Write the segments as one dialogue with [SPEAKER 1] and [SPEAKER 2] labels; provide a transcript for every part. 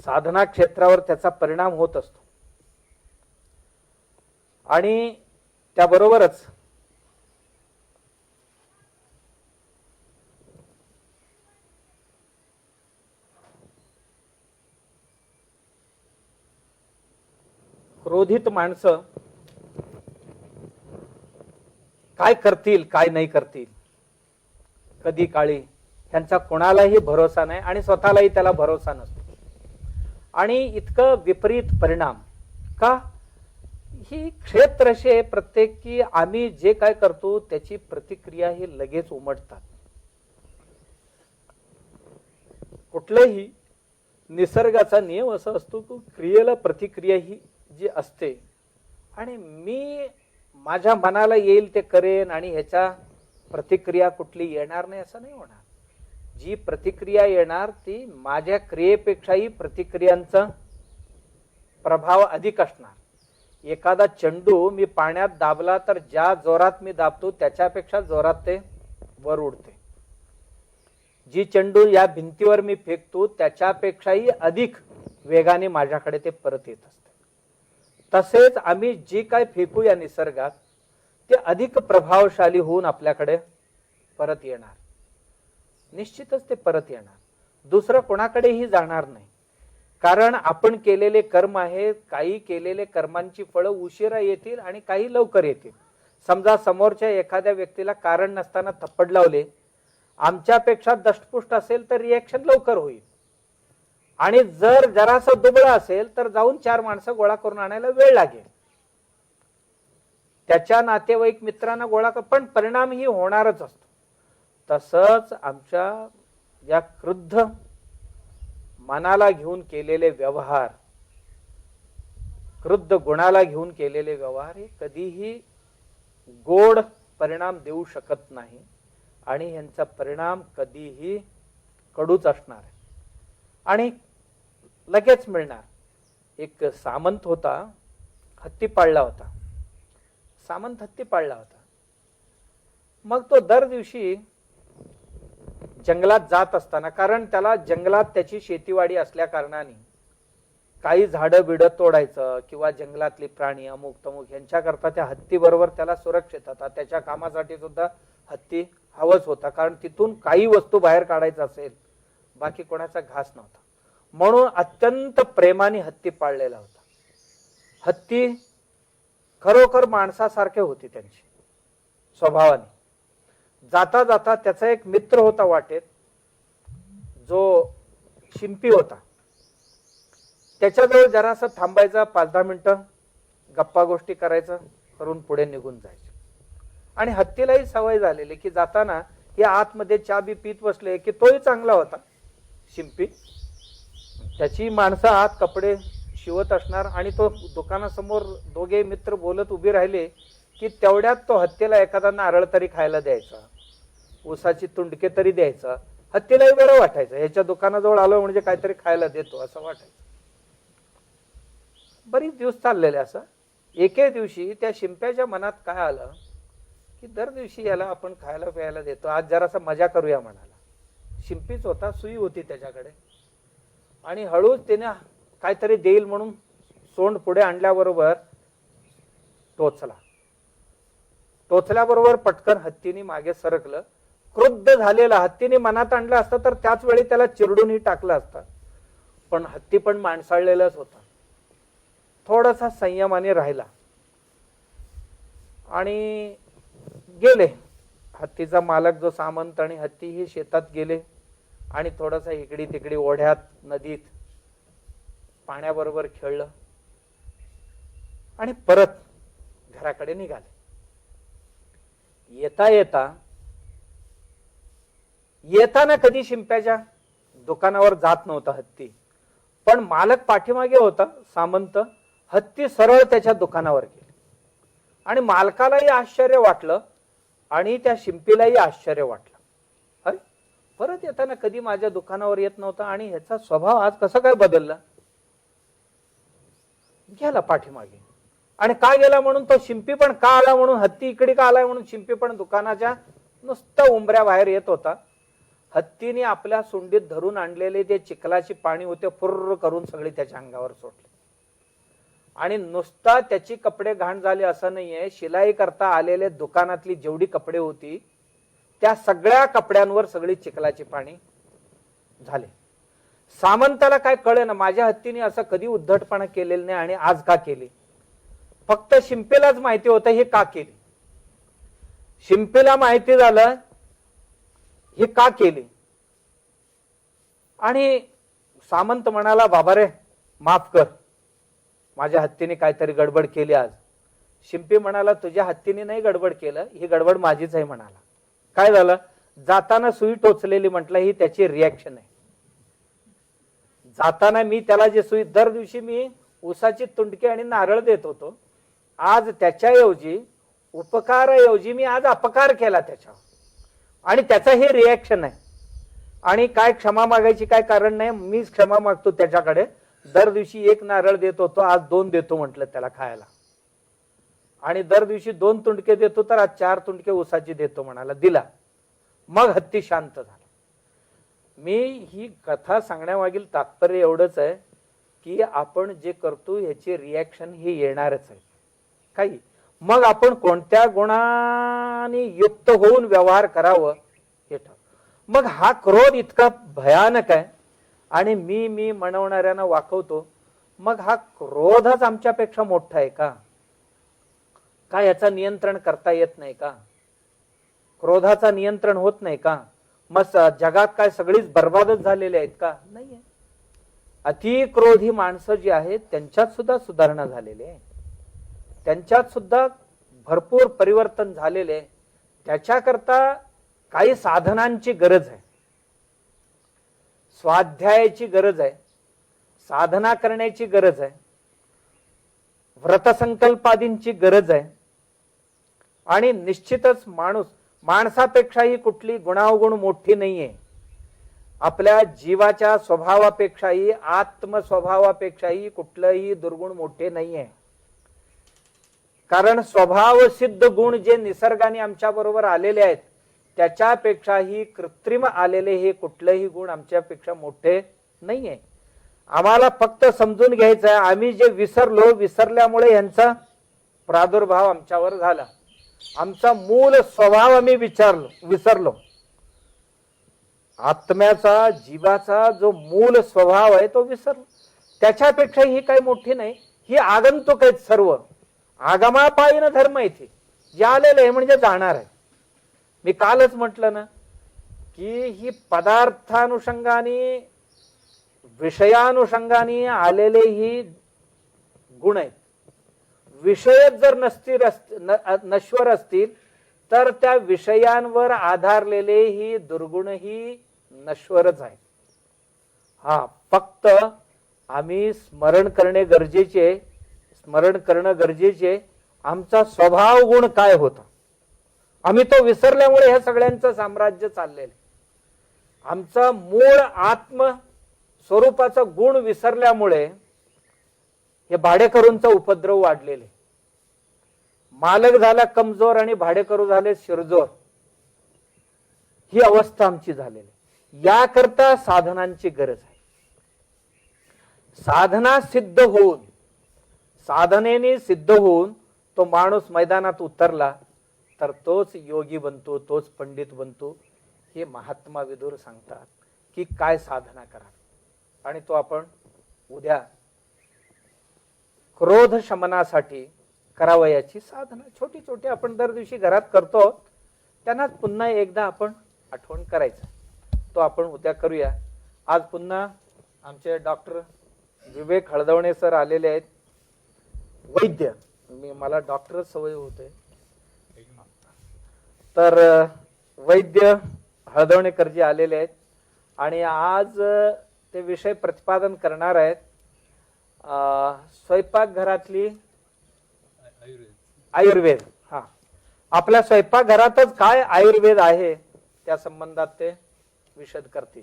[SPEAKER 1] साधना क्षेत्रावर त्याचा परिणाम होत असतो. आणि त्याबरोबरच क्रोधित माणसं काय करतील काय नाही करतील कधी काळी ह्यांचा कोणालाही भरोसा नाही आणि स्वतःलाही त्याला भरोसा नसतो. आणि इतकं विपरीत परिणाम का? ही क्षेत्रशे प्रत्येकी आम्ही जे काय करतो त्याची प्रतिक्रिया ही लगेच उमटतात. कुठलाही निसर्गाचा नियम असा असतो की क्रियेला प्रतिक्रिया ही जी असते आणि मी माझ्या मनाला येईल ते करेन आणि ह्याच्या प्रतिक्रिया कुठली येणार नाही असं नाही होणार. जी प्रतिक्रिया येणार ती माझ्या क्रियेपेक्षाही प्रतिक्रियांचा प्रभाव अधिक असणार. एखादा चेंडू मी पाण्यात दाबला तर ज्या जोरात मी दाबतो त्याच्यापेक्षा जोरात ते वर उडते. जी चेंडू या भिंतीवर मी फेकतो त्याच्यापेक्षाही अधिक वेगाने माझ्याकडे ते परत येत असते. तसेच आम्ही जे काय फेकू या निसर्गात ते अधिक प्रभावशाली होऊन आपल्याकडे परत येणार. निश्चितच ते परत येणार. दुसरं कोणाकडेही जाणार नाही. कारण आपण केलेले कर्म आहे. काही केलेले कर्मांची फळं उशिरा येतील आणि काही लवकर येतील. समजा समोरच्या एखाद्या व्यक्तीला कारण नसताना थप्पड लावले, आमच्यापेक्षा दष्टपुष्ट असेल तर रिएक्शन लवकर होईल. आणि जर जरासं दुबळा असेल तर जाऊन 4 माणसं गोळा करून आणायला वेळ लागेल. त्याच्या नातेवाईक मित्रांना गोळा कर, पण परिणाम ही होणारच असतो. तसंच आमच्या या क्रुद्ध मनाला घेऊन केलेले व्यवहार, क्रुद्ध गुणाला घेऊन केलेले व्यवहार हे कधीही गोड परिणाम देऊ शकत नाही आणि यांचा परिणाम कधीही कडूच असणार आहे आणि लगेच मिळणार. एक सामंत होता, हत्ती पाळला होता. सामंत हत्ती पाळला होता. मग तो दर दिवशी जंगलात जात असताना, कारण त्याला जंगलात त्याची शेतीवाडी असल्या कारणाने काही झाडं बिडं तोडायचं किंवा जंगलातली प्राणी अमुक तमुक यांच्याकरता त्या हत्ती बरोबर त्याला सुरक्षित होता. त्याच्या कामासाठी सुद्धा हत्ती हवंच होता, कारण तिथून काही वस्तू बाहेर काढायचं असेल बाकी कोणाचा घास नव्हता. म्हणून अत्यंत प्रेमाने हत्ती पाळलेला होता. हत्ती खरोखर माणसासारखे होते त्यांची स्वभावाने. जाता जाता त्याचा एक मित्र होता वाटेत, जो शिंपी होता. त्याच्याजवळ जरासं थांबायचा, 5-10 मिनिटं गप्पा गोष्टी करायचं, करून पुढे निघून जायचं. आणि हत्तीलाही सवय झालेली की जाताना या आतमध्ये चहा बी पीत बसले की तोही चांगला होता शिंपी. त्याची माणसं आत कपडे शिवत असणार आणि तो दुकानासमोर दोघे मित्र बोलत उभे राहिले की तेवढ्यात तो हत्तीला एखादा नारळ तरी खायला द्यायचा, ऊसाची तुंडके तरी द्यायचा. हत्तीलाही बरं वाटायचं, ह्याच्या दुकानाजवळ आलो म्हणजे काहीतरी खायला देतो असं वाटायचं. बरीच दिवस चाललेले असं. एके दिवशी त्या शिंप्याच्या मनात काय आलं की दर दिवशी याला आपण खायला प्यायला देतो, आज जरासा मजा करूया म्हणाला. शिंपीच होता, सुई होती त्याच्याकडे आणि हळूच त्याने काहीतरी देईल म्हणून सोंड पुढे आणल्याबरोबर टोचल्याबरोबर पटकन हत्तीने मागे सरकलं. क्रुद्ध झालेला हत्तीने मनात आणलं असतं तर त्याच वेळी त्याला चिरडूनही टाकलं असतं. पण हत्ती पण माणसाळलेलाच होता. थोडासा संयमाने राहिला आणि गेले. हत्तीचा मालक जो सामंत आणि हत्ती ही शेतात गेले आणि थोडासा इकडी तिकडी ओढ्यात नदीत पाण्याबरोबर खेळलं आणि परत घराकडे निघाले. येताना कधी शिंप्याच्या दुकानावर जात नव्हता हत्ती, पण मालक पाठीमागे होता सामंत. हत्ती सरळ त्याच्या दुकानावर गेले आणि मालकालाही आश्चर्य वाटलं आणि त्या शिंपीलाही आश्चर्य वाटलं. अरे, परत येताना कधी माझ्या दुकानावर येत नव्हता आणि ह्याचा स्वभाव आज कसा काय बदलला. गेला पाठीमागे आणि का गेला म्हणून तो शिंपी पण का आला म्हणून, हत्ती इकडे का आलाय म्हणून शिंपी पण दुकानाच्या नुसतं उंबऱ्या बाहेर येत होता. हत्तीने आपल्या सुंडीत धरून आणलेले जे चिखलाची पाणी होते फुर्र करून सगळे त्याच्या अंगावर सोडले. आणि नुसता त्याची कपडे घाण झाले असं नाहीये, शिलाई करता आलेले दुकानातली जेवढी कपडे होती त्या सगळ्या कपड्यांवर सगळी चिखलाची पाणी झाले. सामंताला काय कळे ना, माझ्या हत्तीने असं कधी उद्धटपणा केलेलं नाही आणि आज का केली. फक्त शिंपेलाच माहिती होतं हे का केली. शिंपेला माहिती झालं हे का केली. आणि सामंत म्हणाला, बाबा रे माफ कर, माझ्या हत्तीने काहीतरी गडबड केली आज. शिंपी म्हणाला, तुझ्या हत्तीने नाही गडबड केलं, ही गडबड माझीच आहे म्हणाला. काय झालं, जाताना सुई टोचलेली म्हटलं ही त्याची रिॲक्शन आहे. जाताना मी त्याला जे सुई, दर दिवशी मी उसाची तुंडकी आणि नारळ देत होतो, आज त्याच्याऐवजी उपकाराऐवजी मी आज अपकार केला त्याच्यावर, आणि त्याचा हे रिॲक्शन आहे. आणि काय क्षमा मागायची काय कारण नाही, मीच क्षमा मागतो त्याच्याकडे. दर दिवशी एक नारळ देत होतो, आज 2 देतो म्हटलं त्याला खायला. आणि दर दिवशी 2 तुंडके देतो, तर आज 4 तुंडके उसाची देतो म्हणाला. दिला. मग हत्ती शांत झाला. मी ही कथा सांगण्यामागील तात्पर्य एवढंच आहे की आपण जे करतो ह्याची रिॲक्शन ही येणारच आहे काही. मग आपण कोणत्या गुणाने युक्त होऊन व्यवहार करावं हे ठरव. मग हा क्रोध इतका भयानक आहे आणि मी म्हणवणाऱ्यांना वाकवतो. मग हा क्रोधच आमच्यापेक्षा मोठा आहे का? काय याचा नियंत्रण करता येत नाही का? क्रोधाचा नियंत्रण होत नाही का? मग जगात काय सगळीच बर्बादच झालेले आहेत का? नाहीये. अति क्रोधी माणसं जी आहेत त्यांच्यात सुद्धा सुधारणा झालेली आहे, त्यांच्यात सुद्धा भरपूर परिवर्तन झालेले आहे. त्याच्याकरता काही साधनांची गरज आहे, स्वाध्यायाची गरज आहे, साधना करण्याची गरज आहे, व्रतसंकल्पादींची गरज आहे. आणि निश्चितच माणसापेक्षाही कुठली गुणावगुण मोठी नाहीये. आपल्या जीवाच्या स्वभावापेक्षाही आत्मस्वभावापेक्षाही कुठलंही दुर्गुण मोठे नाहीये. कारण स्वभाव सिद्ध गुण जे निसर्गाने आमच्या बरोबर आलेले आहेत त्याच्यापेक्षाही कृत्रिम आलेले हे कुठलेही गुण आमच्यापेक्षा मोठे नाहीये. आम्हाला फक्त समजून घ्यायचं आहे, आम्ही जे विसरल्यामुळे यांचा प्रादुर्भाव आमच्यावर झाला. आमचा मूल स्वभाव आम्ही विसरलो. आत्म्याचा जीवाचा जो मूल स्वभाव आहे तो विसरलो. त्याच्यापेक्षा ही काही मोठी नाही, ही आगंतुक आहेत सर्व. आगमापायीन धर्म इथे जे आलेलं आहे म्हणजे जाणार आहे. मी कालच म्हटलं ना की ही पदार्थानुषंगाने विषयानुषंगाने आलेले ही गुण आहेत. विषय जर नश्वर असतील तर त्या विषयांवर आधारलेले ही दुर्गुण ही नश्वरच आहे. हा फक्त आम्ही स्मरण करणं गरजेचे आमचा स्वभाव गुण काय होता. आम्ही तो विसरल्यामुळे हे सगळ्यांचं साम्राज्य चाललेलं. आमचा मूळ आत्म स्वरूपाचा गुण विसरल्यामुळे हे भाडेकरूंचा उपद्रव वाढलेले. मालक झाला कमजोर आणि भाडेकरू झाले शिरजोर, ही अवस्था आमची झालेली. याकरता साधनांची गरज आहे. साधनेने सिद्ध होऊन तो माणूस मैदानात उतरला तर तोच योगी बनतो, तोच पंडित बनतो. हे महात्मा विदुर सांगतात की काय साधना करा. आणि तो आपण उद्या क्रोध शमनासाठी करावयाची साधना छोटी छोटी आपण दर दिवशी घरात करतो, त्यांना पुन्हा एकदा आपण आठवण करायचं. तो आपण उद्या करूया. आज पुन्हा आमचे डॉक्टर विवेक हळदवणे सर आलेले आहेत. वैद्य, मला डॉक्टर सवय होते तर वैद्य हळदवणेकरजी आलेले आहेत आणि आज ते विषय प्रतिपादन करणार आहेत. स्वयंपाकघरातली आयुर्वेद. हा, आपल्या स्वयंपाकघरातच काय आयुर्वेद आहे त्या संबंधात ते विशद करतील.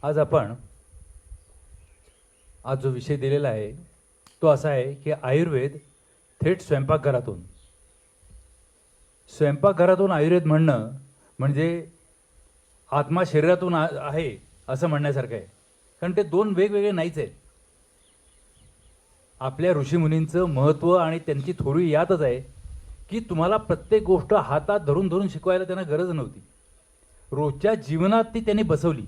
[SPEAKER 2] आज आपण आज जो विषय दिलेला आहे तो असा आहे की आयुर्वेद थेट स्वयंपाकघरातून. स्वयंपाकघरातून आयुर्वेद म्हणणं म्हणजे आत्मा शरीरातून आहे असं म्हणण्यासारखं आहे. कारण ते दोन वेगवेगळे नाहीच आहेत. आपल्या ऋषीमुनींचं महत्त्व आणि त्यांची थोरी यातच आहे की तुम्हाला प्रत्येक गोष्ट हातात धरून धरून शिकवायला त्यांना गरज नव्हती. रोजच्या जीवनात ती त्यांनी बसवली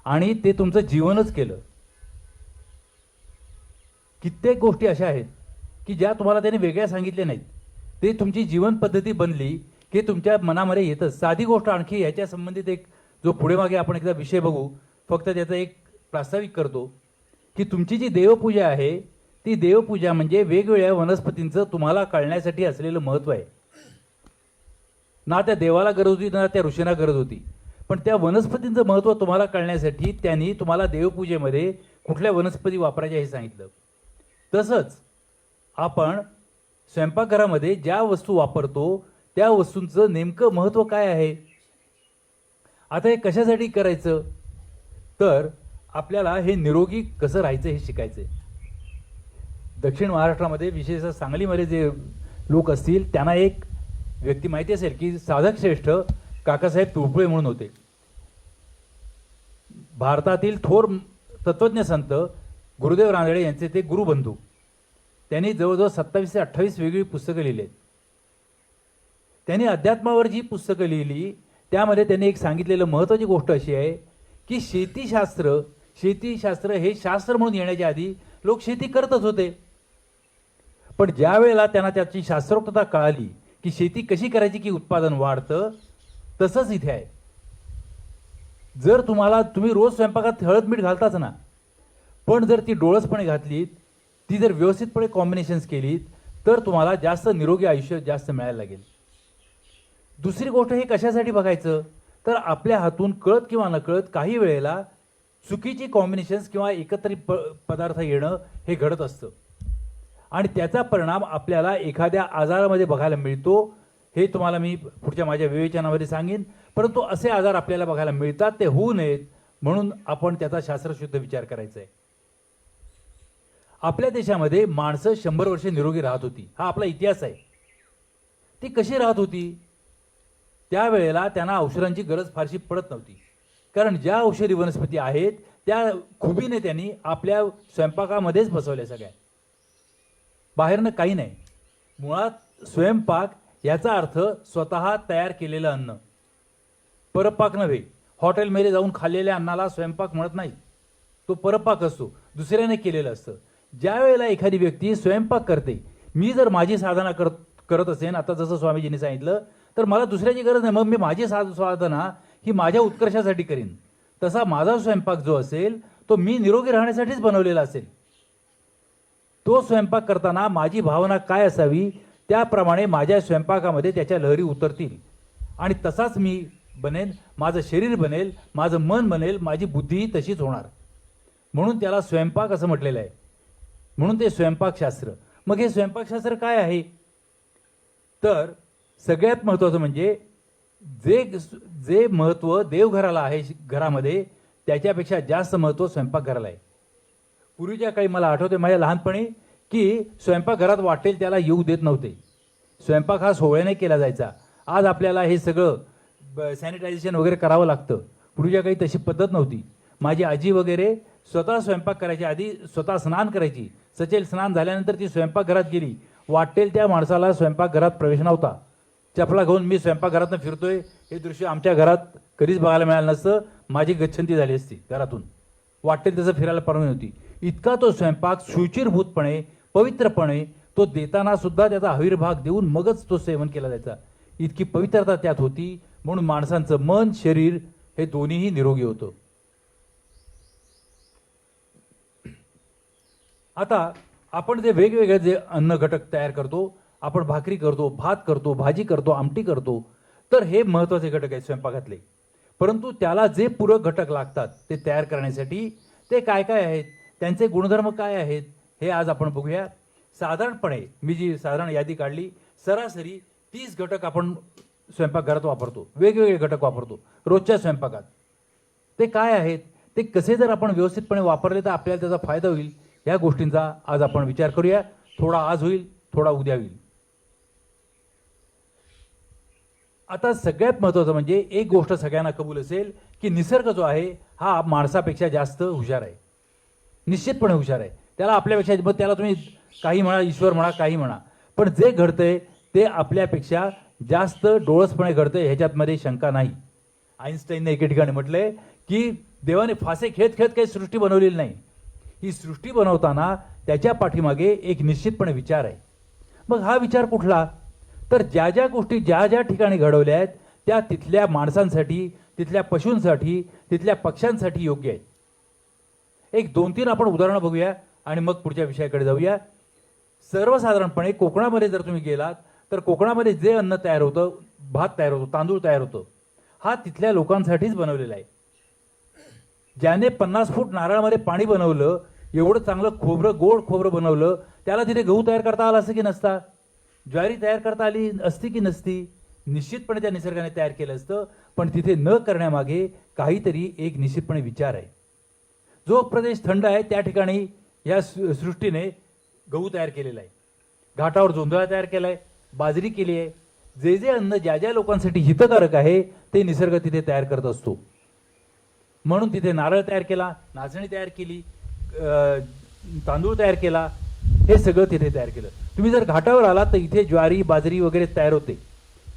[SPEAKER 2] आणि ते तुमचं जीवनच केलं. कित्येक गोष्टी अशा आहेत की ज्या तुम्हाला त्यांनी वेगळ्या सांगितल्या नाहीत, ते तुमची जीवन पद्धती बनली की तुमच्या मनामध्ये येतच. साधी गोष्ट आणखी ह्याच्या संबंधित एक जो पुढे मागे आपण एकदा विषय बघू, फक्त त्याचा एक प्रास्ताविक करतो की तुमची जी देवपूजा आहे ती देवपूजा म्हणजे वेगवेगळ्या वनस्पतींचं तुम्हाला कळण्यासाठी असलेलं महत्त्व आहे. ना त्या देवाला गरज होती ना त्या ऋषींना गरज होती, पण त्या वनस्पतींचं महत्त्व तुम्हाला कळण्यासाठी त्यांनी तुम्हाला देवपूजेमध्ये कुठल्या वनस्पती वापरायच्या हे सांगितलं. तसंच आपण स्वयंपाकघरामध्ये ज्या वस्तू वापरतो त्या वस्तूंचं नेमकं महत्त्व काय आहे. आता हे कशासाठी करायचं, तर आपल्याला हे निरोगी कसं राहायचं हे शिकायचं आहे. दक्षिण महाराष्ट्रामध्ये विशेषतः सांगलीमध्ये जे लोक असतील त्यांना एक व्यक्ती माहिती असेल की साधक श्रेष्ठ काकासाहेब तुळपुळे म्हणून होते. भारतातील थोर तत्वज्ञ संत गुरुदेव रानडे यांचे ते गुरुबंधू. त्यांनी जवळजवळ 27 ते 28 वेगळी पुस्तकं लिहिली आहेत. त्यांनी अध्यात्मावर जी पुस्तकं लिहिली त्यामध्ये त्यांनी एक सांगितलेलं महत्त्वाची गोष्ट अशी आहे की शेतीशास्त्र हे शास्त्र म्हणून येण्याच्या आधी लोक शेती करतच होते. पण ज्या वेळेला त्यांना त्याची शास्त्रोक्तता कळाली की शेती कशी करायची की उत्पादन वाढतं, तसंच इथे आहे. जर तुम्ही रोज स्वयंपाकात हळद मीठ घालताच ना, पण जर ती डोळसपणे घातलीत, ती जर व्यवस्थितपणे कॉम्बिनेशन्स केलीत, तर तुम्हाला जास्त निरोगी आयुष्य जास्त मिळायला लागेल. दुसरी गोष्ट हे कशासाठी बघायचं, तर आपल्या हातून कळत किंवा नकळत काही वेळेला चुकीची कॉम्बिनेशन्स किंवा एकत्रित पदार्थ येणं हे घडत असतं आणि त्याचा परिणाम आपल्याला एखाद्या आजारामध्ये बघायला मिळतो. हे तुम्हाला मी पुढच्या माझ्या विवेचनामध्ये सांगेन. परंतु असे आजार आपल्याला बघायला मिळतात, ते होऊ नयेत म्हणून आपण त्याचा शास्त्रशुद्ध विचार करायचा आहे. आपल्या देशामध्ये माणसं 100 वर्षे निरोगी राहत होती, हा आपला इतिहास आहे. ती कशी राहत होती, त्यावेळेला त्यांना औषधांची गरज फारशी पडत नव्हती. कारण ज्या औषधी वनस्पती आहेत त्या खुबीने त्यांनी आपल्या स्वयंपाकामध्येच बसवल्या सगळ्या. बाहेरनं काही नाही. मुळात स्वयंपाक याचा अर्थ स्वतः तयार केलेलं अन्न, परपाक नव्हे. हॉटेलमध्ये जाऊन खाल्लेल्या अन्नाला स्वयंपाक म्हणत नाही, तो परपाक असतो, दुसऱ्याने केलेलं असतं. ज्या वेळेला एखादी व्यक्ती स्वयंपाक करते, मी जर माझी साधना करत असेन, आता जसं स्वामीजींनी सांगितलं, तर मला दुसऱ्याची गरज नाही. मग मी माझी साधना ही माझ्या उत्कर्षासाठी करीन. तसा माझा स्वयंपाक जो असेल तो मी निरोगी राहण्यासाठीच बनवलेला असेल. तो स्वयंपाक करताना माझी भावना काय असावी त्याप्रमाणे माझ्या स्वयंपाकामध्ये त्याच्या लहरी उतरतील आणि तसाच मी बनेन, माझं शरीर बनेल, माझं मन बनेल, माझी बुद्धीही तशीच होणार. म्हणून त्याला स्वयंपाक असं म्हटलेलं आहे. म्हणून ते स्वयंपाकशास्त्र. मग हे स्वयंपाकशास्त्र काय आहे, तर सगळ्यात महत्त्वाचं म्हणजे जे महत्त्व देवघराला आहे घरामध्ये, त्याच्यापेक्षा जास्त महत्त्व स्वयंपाकघराला आहे. पूर्वीच्या काळी मला आठवते माझ्या लहानपणी की स्वयंपाकघरात वाटेल त्याला येऊ देत नव्हते. स्वयंपाक हा सोहळ्याने केला जायचा. आज आपल्याला हे सगळं सॅनिटायझेशन वगैरे करावं लागतं. पूर्वीच्या काळी तशी पद्धत नव्हती. माझी आजी वगैरे स्वतः स्वयंपाक करायच्या आधी स्वतः स्नान करायची. सचेल स्नान झाल्यानंतर ती स्वयंपाकघरात गेली, वाटेल त्या माणसाला स्वयंपाकघरात प्रवेश नव्हता. चपला घेऊन मी स्वयंपाकघरातनं फिरतोय हे दृश्य आमच्या घरात कधीच बघायला मिळालं नसतं. माझी गच्छंती झाली असती घरातून. वाटेल तसं फिरायला परवानगी होती. इतका तो स्वयंपाक शुचिरभूतपणे पवित्रपणे तो देताना सुद्धा त्याचा आविर्भाग देऊन मगच तो सेवन केला जायचा. इतकी पवित्रता त्यात होती. म्हणून माणसांचं मन शरीर हे दोन्हीही निरोगी होतं. आता आपण जे वेगवेगळे जे अन्न घटक तयार करतो, आपण भाकरी करतो, भात करतो, भाजी करतो, आमटी करतो, तर हे महत्त्वाचे घटक आहेत स्वयंपाकातले. परंतु त्याला जे पूरक घटक लागतात ते तयार करण्यासाठी ते काय काय आहेत, त्यांचे गुणधर्म काय आहेत, हे आज आपण बघूया. साधारणपणे मी जी साधारण यादी काढली, सरासरी 30 घटक आपण स्वयंपाकघरात वापरतो. वेगवेगळे घटक वापरतो रोजच्या स्वयंपाकात. ते काय आहेत, ते कसे जर आपण व्यवस्थितपणे वापरले तर आपल्याला त्याचा फायदा होईल, या गोष्टींचा आज आपण विचार करूया. थोडा आज होईल, थोडा उद्या होईल. आता सगळ्यात महत्त्वाचं म्हणजे एक गोष्ट सगळ्यांना कबूल असेल की निसर्ग जो आहे हा माणसापेक्षा जास्त हुशार आहे, निश्चितपणे हुशार आहे. त्याला आपल्यापेक्षा, मग त्याला तुम्ही काही म्हणा, ईश्वर म्हणा, काही म्हणा, पण जे घडतंय ते आपल्यापेक्षा जास्त डोळसपणे घडतंय, ह्याच्यातमध्ये शंका नाही. आईन्स्टाईनने एके ठिकाणी म्हटलंय की देवाने फासे खेळत खेळत काही सृष्टी बनवलेली नाही. ही सृष्टी बनवताना त्याच्या पाठीमागे एक निश्चितपणे विचार आहे. मग हा विचार कुठला? तर ज्या ज्या गोष्टी ज्या ज्या ठिकाणी घडवल्या आहेत त्या तिथल्या माणसांसाठी, तिथल्या पशूंसाठी, तिथल्या पक्ष्यांसाठी योग्य आहेत. एक 2-3 आपण उदाहरणं बघूया आणि मग पुढच्या विषयाकडे जाऊया. सर्वसाधारणपणे कोकणामध्ये जर तुम्ही गेलात तर कोकणामध्ये जे अन्न तयार होतं, भात तयार होतो, तांदूळ तयार होतं, हा तिथल्या लोकांसाठीच बनवलेला आहे. ज्याने 50 फूट नारळामध्ये पाणी बनवलं, एवढं चांगलं खोबरं, गोड खोबरं बनवलं, त्याला तिथे गहू तयार करता आला असं की नसता? ज्वारी तयार करता आली असती की नसती? निश्चितपणे त्या निसर्गाने तयार केलं असतं. पण तिथे न करण्यामागे काहीतरी एक निश्चितपणे विचार आहे. जो प्रदेश थंड आहे त्या ठिकाणी या सृष्टीने गहू तयार केलेला आहे, घाटावर जोंधळा तयार केला आहे, बाजरी केली आहे. जे जे अन्न ज्या ज्या लोकांसाठी हितकारक आहे ते निसर्ग तिथे तयार करत असतो. म्हणून तिथे नारळ तयार केला, नाचणी तयार केली, तांदूळ तयार केला, हे सगळं तिथे तयार केलं. तुम्ही जर घाटावर आलात तर इथे ज्वारी, बाजरी वगैरे तयार होते.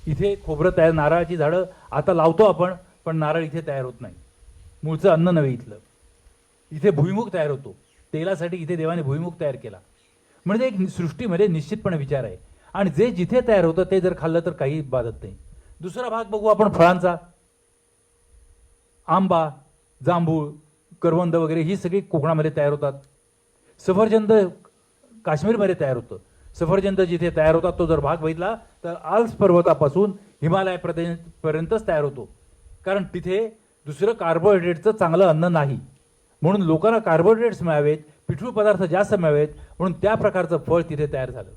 [SPEAKER 2] इथे खोबरं तयार, नारळाची झाडं आता लावतो आपण, पण नारळ इथे तयार होत नाही, मूळचं अन्न नव्हे इथलं. इथे भुईमुग तयार होतो, तेलासाठी इथे देवाने भुईमुग तयार केला. म्हणजे एक सृष्टीमध्ये निश्चितपणे विचार आहे. आणि जे जिथे तयार होतं ते जर खाल्लं तर काही बाधत नाही. दुसरा भाग बघू आपण फळांचा. आंबा, जांभूळ, करवंद वगैरे ही सगळी कोकणामध्ये तयार होतात. सफरचंद काश्मीरमध्ये तयार होतं. सफरचंद जिथे तयार होतात तो जर भाग बघितला तर आल्प्स पर्वतापासून हिमालय पर्यंतच तयार होतो. कारण तिथे दुसरं कार्बोहायड्रेटचं चांगलं अन्न नाही, म्हणून लोकांना कार्बोहायड्रेट्स मिळावेत, पिठूळ पदार्थ जास्त मिळावेत, म्हणून त्या प्रकारचं फळ तिथे तयार झालं.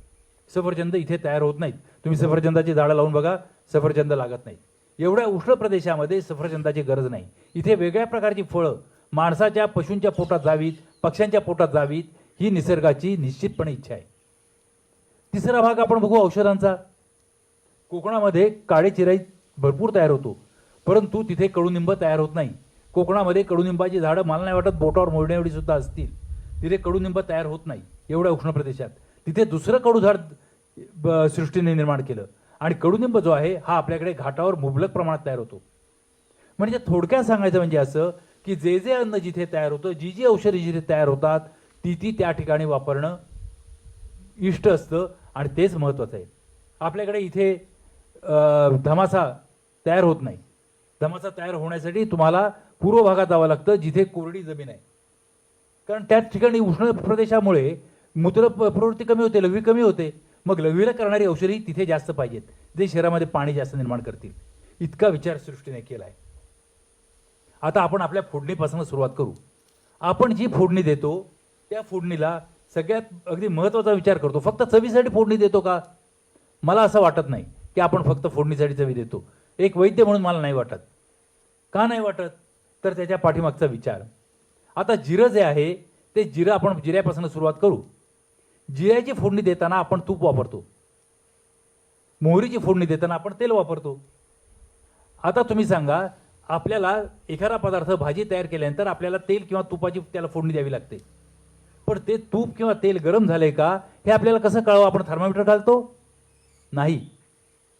[SPEAKER 2] सफरचंद इथे तयार होत नाहीत. तुम्ही सफरचंदाची झाडं लावून बघा, सफरचंद लागत नाही. एवढ्या उष्ण प्रदेशामध्ये सफरचंदाची गरज नाही. इथे वेगळ्या प्रकारची फळं माणसाच्या, पशूंच्या पोटात जावीत, पक्ष्यांच्या पोटात जावीत, ही निसर्गाची निश्चितपणे इच्छा आहे. तिसरा भाग आपण बघू औषधांचा. कोकणामध्ये काळे चिराई भरपूर तयार होतो, परंतु तिथे कडुनिंब तयार होत नाही. कोकणामध्ये कडुनिंबाची झाडं मला नाही वाटत बोटावर मोडण्या एवढी सुद्धा असतील. तिथे कडुनिंब तयार होत नाही एवढ्या उष्ण प्रदेशात. तिथे दुसरं कडू झाड सृष्टीने निर्माण केलं आणि कडुनिंब जो आहे हा आपल्याकडे घाटावर मुबलक प्रमाणात तयार होतो. म्हणजे थोडक्यात सांगायचं म्हणजे असं की जे जे अन्न जिथे तयार होतं, जी जी औषधी जिथे तयार होतात, ती ती त्या ठिकाणी वापरणं इष्ट असतं आणि तेच महत्त्वाचं आहे. आपल्याकडे इथे धमासा तयार होत नाही. धमासा तयार होण्यासाठी तुम्हाला पूर्व भागात जावं लागतं जिथे कोरडी जमीन आहे. कारण त्या ठिकाणी उष्ण प्रदेशामुळे मूत्र प्रवृत्ती कमी होते, लघवी कमी होते. मग लघवीला करणारी औषधी तिथे जास्त पाहिजेत, जे शरीरामध्ये पाणी जास्त निर्माण करतील. इतका विचार सृष्टीने केला आहे. आता आपण आपल्या फोडणीपासून सुरुवात करू. आपण जी फोडणी देतो त्या फोडणीला सगळ्यात अगदी महत्त्वाचा विचार करतो. फक्त चवीसाठी फोडणी देतो का? मला असं वाटत नाही की आपण फक्त फोडणीसाठी चवी देतो. एक वैद्य म्हणून मला नाही वाटत. का नाही वाटत? तर त्याच्या पाठीमागचा विचार. आता जिरं जे आहे ते जिरं आपण जिऱ्यापासून सुरुवात करू. जिऱ्याची फोडणी देताना आपण तूप वापरतो, मोहरीची फोडणी देताना आपण तेल वापरतो. आता तुम्ही सांगा, आपल्याला एखादा पदार्थ भाजी तयार केल्यानंतर आपल्याला तेल किंवा तुपाची त्याला फोडणी द्यावी लागते. पण ते तूप किंवा तेल गरम झालंय का हे आपल्याला कसं कळावं? आपण थर्मामीटर घालतो? नाही.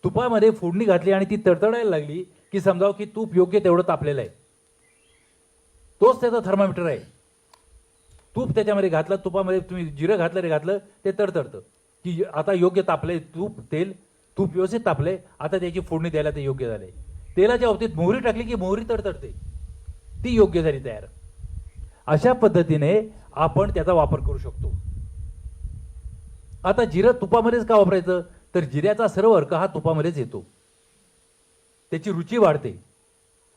[SPEAKER 2] तुपामध्ये फोडणी घातली आणि ती तडतडायला लागली की समजावं की तूप योग्य तेवढं तापलेलं आहे. तोच त्याचा थर्मामीटर आहे. तूप त्याच्यामध्ये घातलं, तुपामध्ये तुम्ही जिरं घातलं रे घातलं, ते तडतडतं की आता योग्य तापलंय तूप, तेल. तूप व्यवस्थित तापलंय, आता त्याची फोडणी द्यायला ते योग्य झालंय. तेलाच्या बाबतीत मोहरी टाकली की मोहरी तडतडते, ती योग्य झाली तयार. अशा पद्धतीने आपण त्याचा वापर करू शकतो. आता जिरं तुपामध्येच का वापरायचं? तर जिऱ्याचा सर्व अर्क हा तुपामध्येच येतो, त्याची रुची वाढते.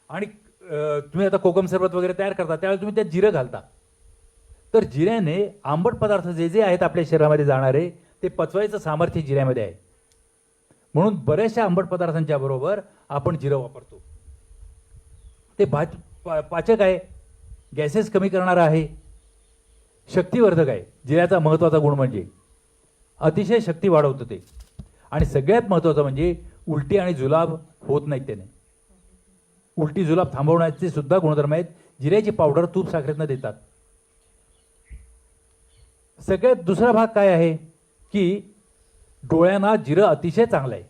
[SPEAKER 2] आणि तुम्ही आता कोकम सरबत वगैरे तयार करता त्यावेळेला तुम्ही त्यात जिरं घालता. तर जिऱ्याने आंबट पदार्थ जे जे आहेत आपल्या शरीरामध्ये जाणारे ते पचवायचं सामर्थ्य जिऱ्यामध्ये आहे. म्हणून बऱ्याचशा आंबट पदार्थांच्या बरोबर आपण जिरं वापरतो. ते पाचक आहे. गॅसेस कमी करणारा आहे, शक्तिवर्धक आहे. जिऱ्याचा महत्त्वाचा गुण म्हणजे अतिशय शक्ती वाढवतं ते. आणि सगळ्यात महत्त्वाचं म्हणजे उलटी आणि जुलाब होत नाहीत त्याने. उलटी जुलाब थांबवण्याचे सुद्धा गुणधर्म आहेत. जिऱ्याची पावडर तूप साखरेतनं देतात. सगळ्यात दुसरा भाग काय आहे की डोळ्यांना जिरं अतिशय चांगलं आहे.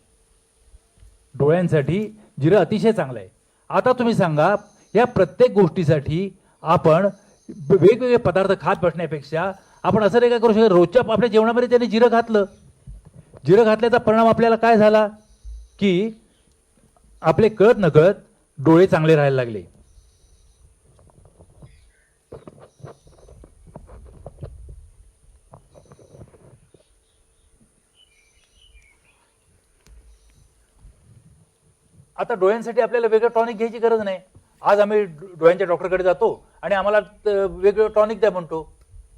[SPEAKER 2] डोळ्यांसाठी जिरं अतिशय चांगलं आहे. आता तुम्ही सांगा, या प्रत्येक गोष्टीसाठी आपण वेगवेगळे पदार्थ खात बसण्यापेक्षा आपण असं नाही काय करू शकतो, रोजच्या आपल्या जेवणामध्ये त्याने जिरं घातलं. जिरं घातल्याचा परिणाम आपल्याला काय झाला की आपले कळत नकळत डोळे चांगले राहायला लागले. आता डोळ्यांसाठी आपल्याला वेगळं टॉनिक घ्यायची गरज नाही. आज आम्ही डोळ्यांच्या डॉक्टरकडे जातो आणि आम्हाला वेगळं टॉनिक द्या म्हणतो.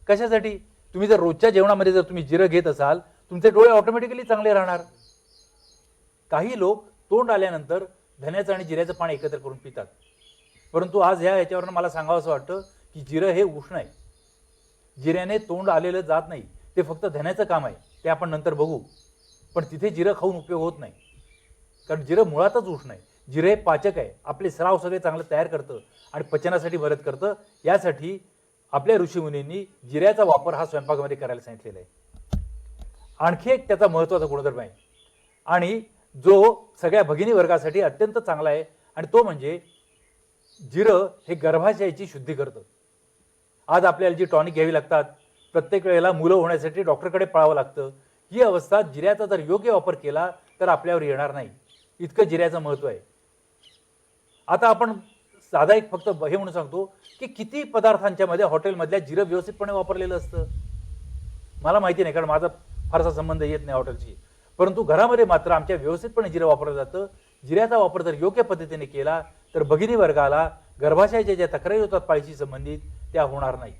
[SPEAKER 2] कशासाठी? तुम्ही जर रोजच्या जेवणामध्ये जर तुम्ही जिरं घेत असाल, तुमचे डोळे ऑटोमॅटिकली चांगले राहणार. काही लोक तोंड आल्यानंतर धन्याचं आणि जिऱ्याचं पाणी एकत्र करून पितात. परंतु आज याच्यावरून मला सांगावं असं वाटतं की जिरं हे उष्ण आहे. जिऱ्याने तोंड आलेलं जात नाही, ते फक्त धन्याचं काम आहे, ते आपण नंतर बघू. पण तिथे जिरं खाऊन उपयोग होत नाही, कारण जिरं मुळातच उष्ण आहे. जिरं हे पाचक आहे, आपले स्राव सगळे चांगलं तयार करतं आणि पचनासाठी मदत करतं. यासाठी आपल्या ऋषीमुनींनी जिऱ्याचा वापर हा स्वयंपाकामध्ये करायला सांगितलेला आहे. आणखी एक त्याचा महत्त्वाचा गुणधर्म आहे आणि जो सगळ्या भगिनी वर्गासाठी अत्यंत चांगला आहे, आणि तो म्हणजे जिरं हे गर्भाशयाची शुद्धी करतं. आज आपल्याला जी टॉनिक घ्यावी लागतात, प्रत्येक वेळेला मुलं होण्यासाठी डॉक्टरकडे पळावं लागतं, ही अवस्था जिऱ्याचा जर योग्य वापर केला तर आपल्यावर येणार नाही. इतकं जिऱ्याचं महत्त्व आहे. आता आपण साधा एक फक्त हे म्हणून सांगतो की किती पदार्थांच्या मध्ये हॉटेलमधल्या जिरं व्यवस्थितपणे वापरलेलं असतं. मला माहिती नाही, कारण माझा फारसा संबंध येत नाही हॉटेलशी. परंतु घरामध्ये मात्र आमच्या व्यवस्थितपणे जिरं वापरलं जातं. जिऱ्याचा वापर जर योग्य पद्धतीने केला तर भगिनी वर्गाला गर्भाशयाच्या ज्या तक्रारी होतात पाळीशी संबंधित, त्या होणार नाही.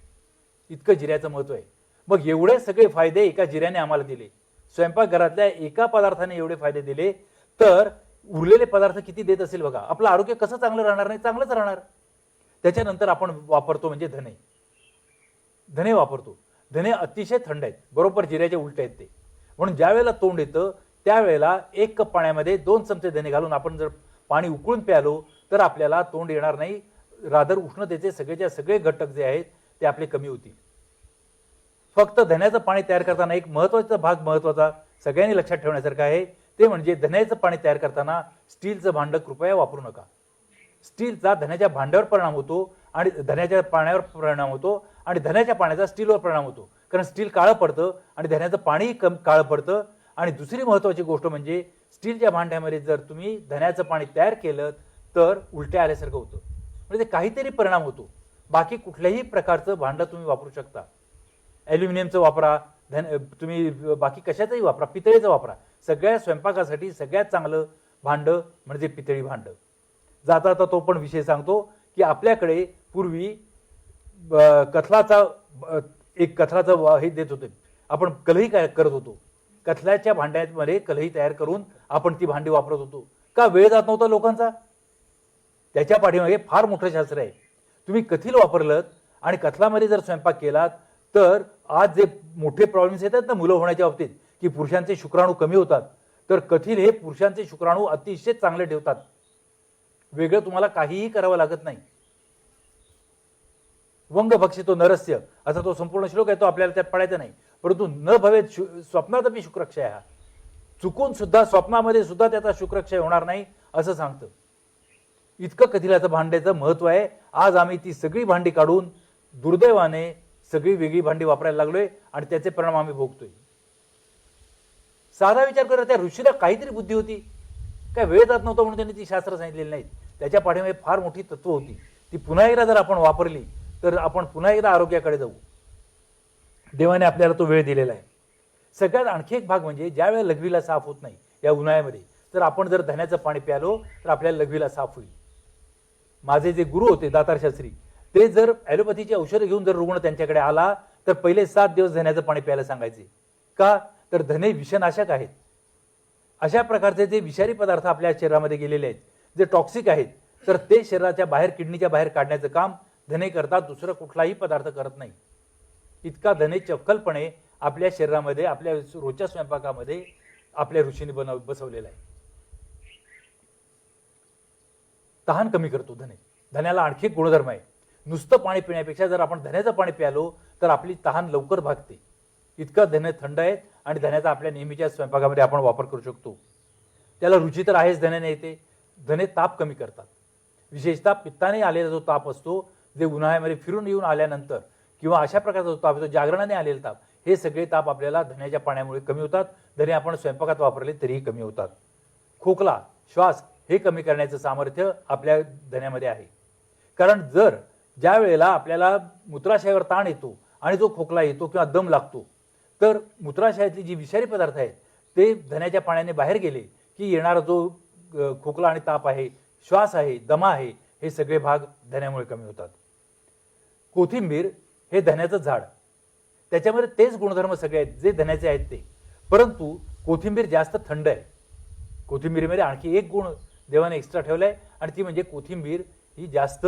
[SPEAKER 2] इतकं जिऱ्याचं महत्त्व आहे. मग एवढे सगळे फायदे एका जिऱ्याने आम्हाला दिले, स्वयंपाकघरातल्या एका पदार्थाने एवढे फायदे दिले, तर उरलेले पदार्थ किती देत असेल बघा. आपलं आरोग्य कसं चांगलं राहणार नाही? चांगलंच राहणार. त्याच्यानंतर आपण वापरतो म्हणजे धने. धने वापरतो. धने अतिशय थंड आहेत, बरोबर जिऱ्याचे उलटे आहेत ते. म्हणून ज्या वेळेला तोंड येतं त्यावेळेला 1 कप पाण्यामध्ये 2 चमचे धने घालून आपण जर पाणी उकळून प्यालो तर आपल्याला तोंड येणार नाही. रादर उष्णतेचे सगळेच्या सगळे घटक जे आहेत ते आपले कमी होतील. फक्त धन्याचं पाणी तयार करताना एक महत्त्वाचा सगळ्यांनी लक्षात ठेवण्यासारखं आहे, ते म्हणजे धन्याचं पाणी तयार करताना स्टीलचं भांडं कृपया वापरू नका. स्टीलचा धन्याच्या भांड्यावर परिणाम होतो आणि धन्याच्या पाण्यावर परिणाम होतो, आणि धन्याच्या पाण्याचा स्टीलवर परिणाम होतो, कारण स्टील काळं पडतं आणि धन्याचं पाणी काळं पडतं. आणि दुसरी महत्त्वाची गोष्ट म्हणजे स्टीलच्या भांड्यामध्ये जर तुम्ही धन्याचं पाणी तयार केलं तर उलट्या आल्यासारखं होतं, म्हणजे ते काहीतरी परिणाम होतो. बाकी कुठल्याही प्रकारचं भांडं तुम्ही वापरू शकता. ॲल्युमिनियमचं वापरा, तुम्ही बाकी कशाचंही वापरा, पितळेचं वापरा. सगळ्या स्वयंपाकासाठी सगळ्यात चांगलं भांडं म्हणजे पितळी भांडं. जाता जाता तो पण विषय सांगतो की आपल्याकडे पूर्वी कथलाचं हे देत होते आपण, कलही काय करत होतो. कथल्याच्या भांड्यामध्ये कलही तयार करून आपण ती भांडी वापरत होतो. का? वेळ जात नव्हता लोकांचा. त्याच्या पाठीमागे फार मोठं शास्त्र आहे. तुम्ही कथील वापरलं आणि कथलामध्ये जर स्वयंपाक केलात तर आज जे मोठे प्रॉब्लेम्स येतात ना मुलं होण्याच्या बाबतीत, की पुरुषांचे शुक्राणू कमी होतात, तर कथील हे पुरुषांचे शुक्राणू अतिशय चांगले ठेवतात. वेगळं तुम्हाला काहीही करावं लागत नाही. वंग भक्षितो नरस्य असा तो संपूर्ण श्लोक आहे, तो आपल्याला त्यात पडायचा नाही. परंतु न भवेत स्वप्नातपि शुक्रक्षय, हा चुकून सुद्धा स्वप्नामध्ये सुद्धा त्याचा शुक्रक्षय होणार नाही असं सांगतं. इतकं कथिलाचं भांड्याचं महत्व आहे. आज आम्ही ती सगळी भांडी काढून दुर्दैवाने सगळी वेगळी भांडी वापरायला लागलोय आणि त्याचे परिणाम आम्ही भोगतोय. साधा विचार करा, त्या ऋषीला काहीतरी बुद्धी होती, काय वेळ जात नव्हता म्हणून त्यांनी ती शास्त्र सांगितलेली नाहीत. त्याच्या पाठीमागे फार मोठी तत्व होती. ती पुन्हा एकदा जर आपण वापरली तर आपण पुन्हा एकदा आरोग्याकडे जाऊ. देवाने आपल्याला तो वेळ दिलेला आहे. सगळ्यात आणखी एक भाग म्हणजे ज्या वेळेला लघवीला साफ होत नाही या उन्हाळ्यामध्ये, तर आपण जर धन्याचं पाणी प्यालो तर आपल्याला लघवीला साफ होईल. माझे जे गुरु होते दातारशास्त्री, ते जर ॲलोपॅथीची औषधं घेऊन जर रुग्ण त्यांच्याकडे आला तर पहिले 7 दिवस धन्याचं पाणी प्यायला सांगायचे. का? तर धने विषनाशक आहेत. अशा प्रकारचे जे विषारी पदार्थ आपल्या शरीरामध्ये गेलेले आहेत, जे टॉक्सिक आहेत, तर ते शरीराच्या बाहेर, किडनीच्या बाहेर काढण्याचं काम धने करता दुसरा कुठलाही पदार्थ करत नाही. इतका धने चपखलपणे आपल्या शरीरामध्ये, आपल्या रोजच्या स्वयंपाकामध्ये आपल्या ऋषीने बसवलेला आहे. तहान कमी करतो धने. धन्याला आणखी एक गुणधर्म आहे. नुसतं पाणी पिण्यापेक्षा जर आपण धन्याचं पाणी प्यालो तर आपली तहान लवकर भागते. इतकं धने थंड आहेत आणि धन्याचा आपल्या नेहमीच्या स्वयंपाकामध्ये आपण वापर करू शकतो. त्याला रुची तर आहेच धन्याने येते. धने ताप कमी करतात. विशेषतः पित्ताने आलेला जो ताप असतो, जे उन्हाळ्यामध्ये फिरून येऊन आल्यानंतर किंवा अशा प्रकारचा जो ताप असतो, जागरणाने आलेला ताप, हे सगळे ताप आपल्याला धन्याच्या पाण्यामुळे कमी होतात. धने आपण स्वयंपाकात वापरले तरीही कमी होतात. खोकला, श्वास हे कमी करण्याचं सामर्थ्य आपल्या धन्यामध्ये आहे. कारण जर ज्या वेळेला आपल्याला मूत्राशयावर ताण येतो आणि जो खोकला येतो किंवा दम लागतो, तर मूत्राशयातली जी विषारी पदार्थ आहेत ते धन्याच्या पाण्याने बाहेर गेले की येणारा जो खोकला आणि ताप आहे, श्वास आहे, दमा आहे, हे सगळे भाग धन्यामुळे कमी होतात. कोथिंबीर हे धन्याचं झाड, त्याच्यामध्ये तेच गुणधर्म सगळे आहेत जे धन्याचे आहेत ते, परंतु कोथिंबीर जास्त थंड आहे. कोथिंबीरीमध्ये आणखी एक गुण देवाने एक्स्ट्रा ठेवलाय आणि ती म्हणजे कोथिंबीर ही जास्त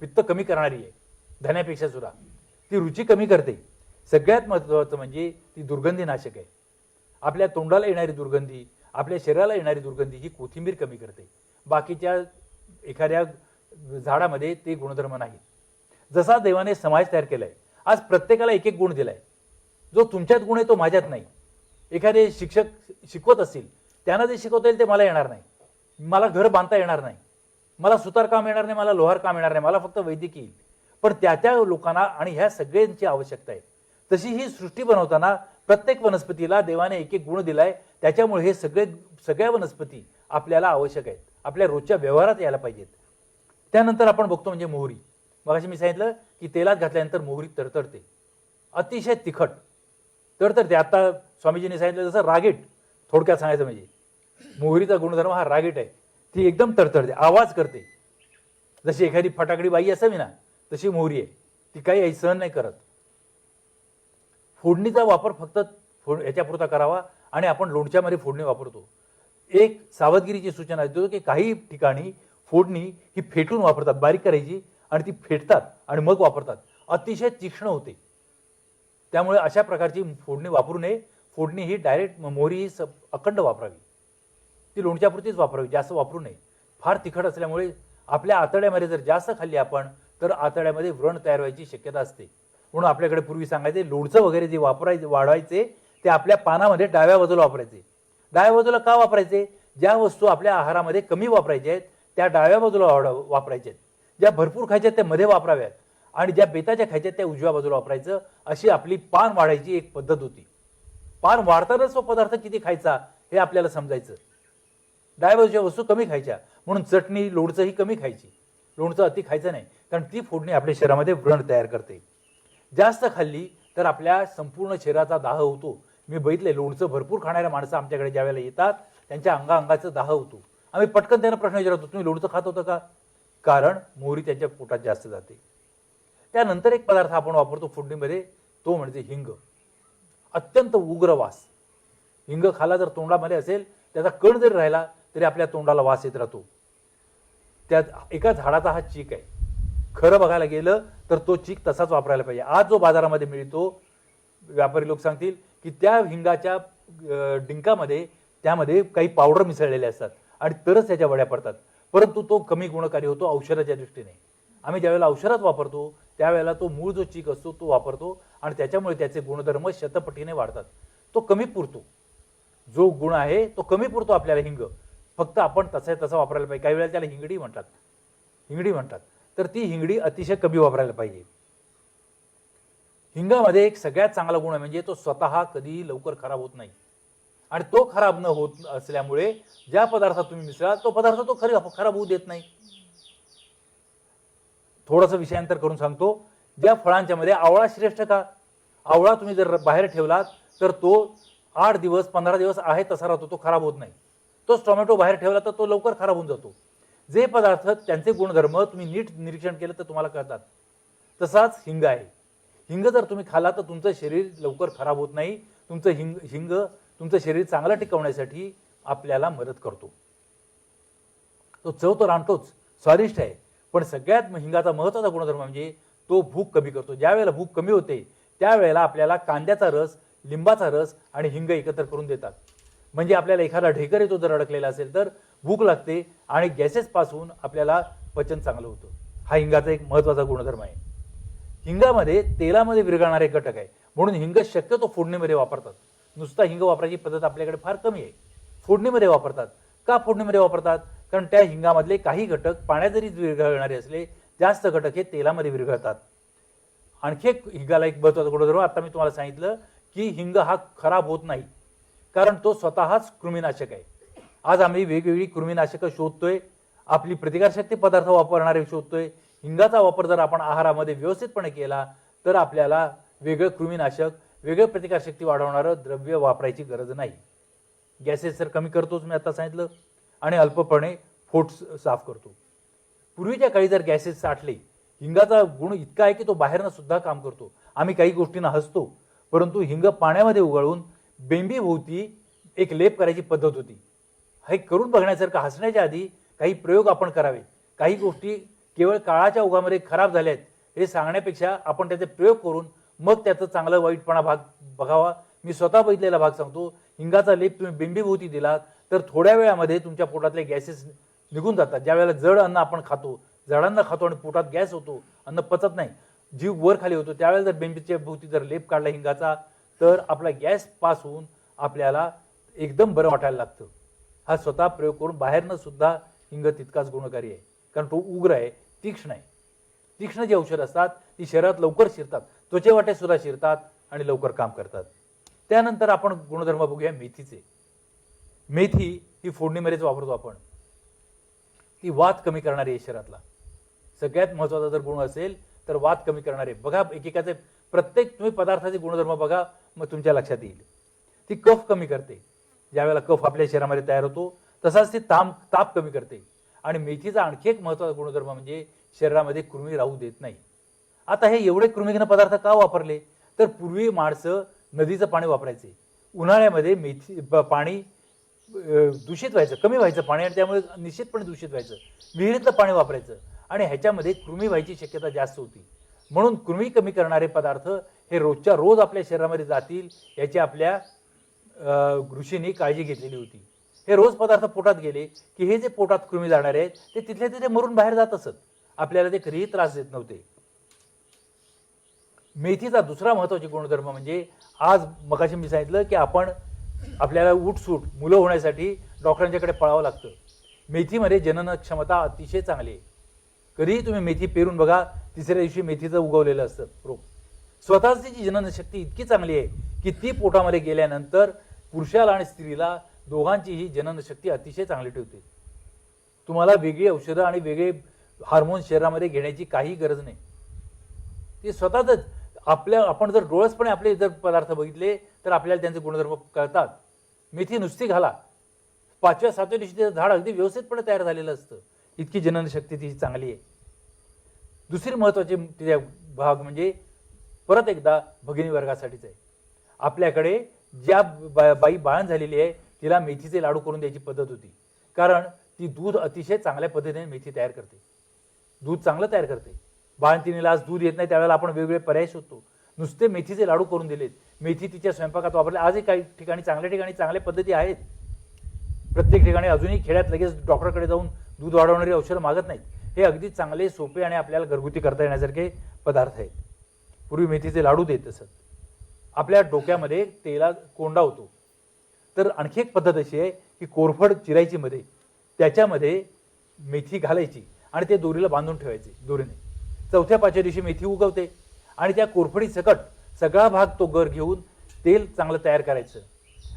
[SPEAKER 2] पित्त कमी करणारी आहे धन्यापेक्षा सुद्धा. ती रुची कमी करते. सगळ्यात महत्त्वाचं म्हणजे ती दुर्गंधी नाशक आहे. आपल्या तोंडाला येणारी दुर्गंधी, आपल्या शरीराला येणारी दुर्गंधी ही कोथिंबीर कमी करते. बाकीच्या एखाद्या झाडामध्ये ते गुणधर्म नाही. जसा देवाने समाज तयार केलाय, आज प्रत्येकाला एक एक गुण दिलाय. जो तुमच्यात गुण आहे तो माझ्यात नाही. एखादे शिक्षक शिकवत असतील, त्यांना जे शिकवता येईल ते मला येणार नाही. मला घर बांधता येणार नाही, मला सुतार काम येणार नाही, मला लोहार काम येणार नाही, मला फक्त वैद्यकीय येईल. पण त्या लोकांना आणि ह्या सगळ्यांची आवश्यकता आहे. तशी ही सृष्टी बनवताना प्रत्येक वनस्पतीला देवाने एक एक गुण दिलाय. त्याच्यामुळे हे सगळ्या वनस्पती आपल्याला आवश्यक आहेत, आपल्या रोजच्या व्यवहारात यायला पाहिजेत. त्यानंतर आपण बघतो म्हणजे मोहरी. मगाशी मी सांगितलं की तेलात घातल्यानंतर मोहरी तडतडते, अतिशय तिखट तडतडते. आता स्वामीजींनी सांगितलं जसं रागीट, थोडक्यात सांगायचं म्हणजे मोहरीचा गुणधर्म हा रागीट आहे. ती एकदम तडतडते, आवाज करते. जशी एखादी फटाकडी बाई असावी ना, तशी मोहरी आहे. ती काही सहन नाही करत. फोडणीचा वापर फक्त ह्याच्यापुरता करावा आणि आपण लोणच्यामध्ये फोडणी वापरतो. एक सावधगिरीची सूचना देतो की काही ठिकाणी फोडणी ही फेटून वापरतात, बारीक करायची आणि ती फेटतात आणि मग वापरतात. अतिशय तीक्ष्ण होते. त्यामुळे अशा प्रकारची फोडणी वापरू नये. फोडणी ही डायरेक्ट मोहरी ही अखंड वापरावी. ती लोणच्यापुरतीच वापरावी, जास्त वापरू नये. फार तिखट असल्यामुळे आपल्या आतड्यामध्ये जर जास्त खाल्ली आपण तर आतड्यामध्ये व्रण तयार व्हायची शक्यता असते. म्हणून आपल्याकडे पूर्वी सांगायचे लोणचं वगैरे जे वाढवायचे ते आपल्या पानामध्ये डाव्या बाजूला वापरायचे. डाव्या बाजूला का वापरायचे? ज्या वस्तू आपल्या आहारामध्ये कमी वापरायच्या आहेत त्या डाव्या बाजूला वापरायच्या आहेत. ज्या भरपूर खायच्या त्या मध्ये वापराव्यात आणि ज्या बेताच्या खायच्या त्या उजव्या बाजूला वापरायचं. अशी आपली पान वाढायची एक पद्धत होती. पान वाढतानाच तो पदार्थ किती खायचा हे आपल्याला समजायचं. डाव्या बाजूच्या वस्तू कमी खायच्या, म्हणून चटणी लोणचं ही कमी खायची. लोणचं अति खायचं नाही, कारण ती फोडणी आपल्या शरीरामध्ये व्रण तयार करते. जास्त खाल्ली तर आपल्या संपूर्ण शरीराचा दाह होतो. मी बघितले लोणचं भरपूर खाणाऱ्या माणसं आमच्याकडे ज्या वेळेला येतात त्यांच्या अंगाचं दाह होतो. आम्ही पटकन त्यांना प्रश्न विचारतो, तुम्ही लोणचं खात होता का? कारण मोहरी त्यांच्या पोटात जास्त जाते. त्यानंतर एक पदार्थ आपण वापरतो फोडणीमध्ये, तो म्हणजे हिंग. अत्यंत उग्र वास. हिंग खाला जर तोंडामध्ये असेल, त्याचा कण जरी राहिला तरी आपल्या तोंडाला वास येत राहतो. त्यात एका झाडाचा हा चीक आहे. खरं बघायला गेलं तर तो चीक तसाच वापरायला पाहिजे. आज जो बाजारामध्ये मिळतो, व्यापारी लोक सांगतील की त्या हिंगाच्या डिंकामध्ये त्यामध्ये काही पावडर मिसळलेले असतात आणि तरच त्याच्या वड्या पडतात. परंतु तो कमी गुणकारी होतो औषधाच्या दृष्टीने. आम्ही ज्यावेळेला औषधात वापरतो त्यावेळेला तो मूळ जो चीक असतो तो वापरतो आणि त्याच्यामुळे त्याचे गुणधर्म शतपटीने वाढतात. तो कमी पुरतो. जो गुण आहे तो कमी पुरतो आपल्याला हिंग. फक्त आपण तसा वापरायला पाहिजे. काही वेळेला त्याला हिंगडी म्हणतात. तर ती हिंगडी अतिशय कमी वापरायला पाहिजे. हिंगामध्ये एक सगळ्यात चांगला गुण म्हणजे तो स्वतः कधी लवकर खराब होत नाही. आणि तो खराब न होत असल्यामुळे ज्या पदार्थात तुम्ही मिसळा तो पदार्थ तो खराब होऊ देत नाही. थोडंसं विषयांतर करून सांगतो. ज्या फळांच्या मध्ये आवळा श्रेष्ठ का? आवळा तुम्ही जर बाहेर ठेवलात तर तो 8 दिवस 15 दिवस आहे तसा राहतो, तो खराब होत नाही. तोच टोमॅटो बाहेर ठेवला तर तो लवकर खराब होऊन जातो. जे पदार्थ त्यांचे गुणधर्म तुम्ही नीट निरीक्षण केलं तर तुम्हाला कळतात. तसाच हिंग आहे. हिंग जर तुम्ही खाला तर तुमचं शरीर लवकर खराब होत नाही. तुमचं हिंग तुमचं शरीर चांगलं टिकवण्यासाठी आपल्याला मदत करतो. तो चव तर आणतोच, स्वादिष्ट आहे, पण सगळ्यात हिंगाचा महत्त्वाचा गुणधर्म म्हणजे तो भूक कमी करतो. ज्या वेळेला भूक कमी होते त्यावेळेला आपल्याला कांद्याचा रस, लिंबाचा रस आणि हिंग एकत्र करून देतात. म्हणजे आपल्याला एखादा ढेकर येतो जर अडकलेला असेल तर भूक लागते आणि गॅसेसपासून आपल्याला पचन चांगलं होतं. हा हिंगाचा एक महत्त्वाचा गुणधर्म आहे. हिंगामध्ये तेलामध्ये विरघळणारे घटक आहे, म्हणून हिंग शक्यतो फोडणीमध्ये वापरतात. नुसता हिंग वापरायची पद्धत आपल्याकडे फार कमी आहे. फोडणीमध्ये वापरतात. का फोडणीमध्ये वापरतात? कारण त्या हिंगामधले काही घटक पाण्यात जरी विरघळणारे असले, जास्त घटक हे तेलामध्ये विरघळतात. आणखी एक हिंगाला एक महत्त्वाचा गुणधर्म आता मी तुम्हाला सांगितलं की हिंग हा खराब होत नाही, कारण तो स्वतःच कृमीनाशक आहे. आज आम्ही वेगवेगळी कृमीनाशकं शोधतोय, आपली प्रतिकारशक्ती पदार्थ वापरणारे शोधतोय. हिंगाचा वापर जर आपण आहारामध्ये व्यवस्थितपणे केला तर आपल्याला वेगळं कृमीनाशक, वेगळं प्रतिकारशक्ती वाढवणारं द्रव्य वापरायची गरज नाही. गॅसेस तर कमी करतोच मी आता सांगितलं, आणि अल्पपणे पोट साफ करतो. पूर्वीच्या काळी जर गॅसेस साठले, हिंगाचा गुण इतका आहे की तो बाहेरनं सुद्धा काम करतो. आम्ही काही गोष्टींना हसतो, परंतु हिंग पाण्यामध्ये उगाळून बेंबीभोवती एक लेप करायची पद्धत होती. हे करून बघण्यासारखं. हसण्याच्या आधी काही प्रयोग आपण करावे. काही गोष्टी केवळ काळाच्या ओघामध्ये खराब झाल्या आहेत हे सांगण्यापेक्षा आपण त्याचे प्रयोग करून मग त्याचं चांगलं वाईटपणा भाग बघावा. मी स्वतः बघितलेला भाग सांगतो. हिंगाचा लेप तुम्ही बेंबीभोवती दिलात तर थोड्या वेळामध्ये तुमच्या पोटातले गॅसेस निघून जातात. ज्या वेळेला जड अन्न आपण खातो, जडांना खातो आणि पोटात गॅस होतो, अन्न पचत नाही, जीव वर खाली होतो, त्यावेळेला जर बेंबीच्या भोवती जर लेप काढला हिंगाचा तर आपला गॅस पास होऊन आपल्याला एकदम बरं वाटायला लागतं. हा स्वतः प्रयोग करून बाहेरनं सुद्धा हिंग तितकाच गुणकारी आहे, कारण तो उग्र आहे, तीक्ष्ण आहे. तीक्ष्ण जी औषधं असतात ती शरीरात लवकर शिरतात, त्वचेवाटे सुद्धा शिरतात आणि लवकर काम करतात. त्यानंतर आपण गुणधर्म बघूया मेथीचे. मेथी ही फोडणीमध्येच वापरतो आपण. ती वात कमी करणारी आहे शरीरातला. सगळ्यात महत्त्वाचा जर गुण असेल तर वात कमी करणारे. बघा एकेकाचे प्रत्येक तुम्ही पदार्थाचे गुणधर्म बघा, मग तुमच्या लक्षात येईल. ती कफ कमी करते. ज्यावेळेला कफ आपल्या शरीरामध्ये तयार होतो तसाच ती ताप कमी करते. आणि मेथीचा आणखी एक महत्त्वाचा गुणधर्म म्हणजे शरीरामध्ये कृमी राहू देत नाही. आता हे एवढे कृमीघ्न पदार्थ का वापरले? तर पूर्वी माणसं नदीचं पाणी वापरायचे. उन्हाळ्यामध्ये मेथी पाणी दूषित व्हायचं, कमी व्हायचं पाणी, आणि त्यामुळे निश्चितपणे दूषित व्हायचं. विहिरीतलं पाणी वापरायचं आणि ह्याच्यामध्ये कृमी व्हायची शक्यता जास्त होती. म्हणून कृमी कमी करणारे पदार्थ हे रोजच्या रोज आपल्या शरीरामध्ये जातील याची आपल्या ऋषींनी काळजी घेतलेली होती. हे रोज पदार्थ पोटात गेले की हे जे पोटात कृमी जाणारे आहेत ते तिथल्या तिथे मरून बाहेर जात असत. आपल्याला ते कधीही त्रास देत नव्हते. मेथीचा दुसरा महत्त्वाचा गुणधर्म म्हणजे, आज मगाशी मी सांगितलं की आपण आपल्याला उठसूट मुलं होण्यासाठी डॉक्टरांच्याकडे पळावं लागतं. मेथीमध्ये जनन क्षमता अतिशय चांगली आहे. कधीही तुम्ही मेथी पेरून बघा, तिसऱ्या दिवशी मेथीचं उगवलेलं असतं रोप. स्वतःच तिची जननशक्ती इतकी चांगली आहे की ती पोटामध्ये गेल्यानंतर पुरुषाला आणि स्त्रीला दोघांचीही जननशक्ती अतिशय चांगली ठेवते. तुम्हाला वेगळी औषधं आणि वेगळे हार्मोन शरीरामध्ये घेण्याची काही गरज नाही. ते स्वतःच आपण जर डोळसपणे आपले जर पदार्थ बघितले तर आपल्याला त्यांचे गुणधर्म कळतात. मेथी नुसती घाला, 5व्या-7व्या दिवशी त्याचं झाड अगदी व्यवस्थितपणे तयार झालेलं असतं. इतकी जननशक्ती तिची चांगली आहे. दुसरी महत्त्वाची तिच्या भाग म्हणजे परत एकदा भगिनी वर्गासाठीच आहे. आपल्याकडे ज्या बाई बाळण झालेली आहे तिला मेथीचे लाडू करून द्यायची पद्धत होती, कारण ती दूध अतिशय चांगल्या पद्धतीने मेथी तयार करते. दूध चांगलं तयार करते. बाळंतिणीला आज दूध येत नाही त्यावेळेला आपण वेगवेगळे पर्याय शोधतो. नुसते मेथीचे लाडू करून दिलेत, मेथी तिच्या स्वयंपाकात वापरले. आजही काही ठिकाणी चांगल्या पद्धती आहेत. प्रत्येक ठिकाणी अजूनही खेड्यात लगेच डॉक्टरकडे जाऊन दूध वाढवणारी औषधं मागत नाहीत. हे अगदी चांगले, सोपे आणि आपल्याला घरगुती करता येण्यासारखे पदार्थ आहेत. पूर्वी मेथीचे लाडू देत असत. आपल्या डोक्यामध्ये तेला कोंडा होतो तर आणखी एक पद्धत अशी आहे की कोरफड चिरायची मध्ये, त्याच्यामध्ये मेथी घालायची आणि ते दोरीला बांधून ठेवायचे दोरीने. 4थ्या-5व्या दिवशी मेथी उगवते आणि त्या कोरफडी सकट सगळा भाग तो गर घेऊन तेल चांगलं तयार करायचं.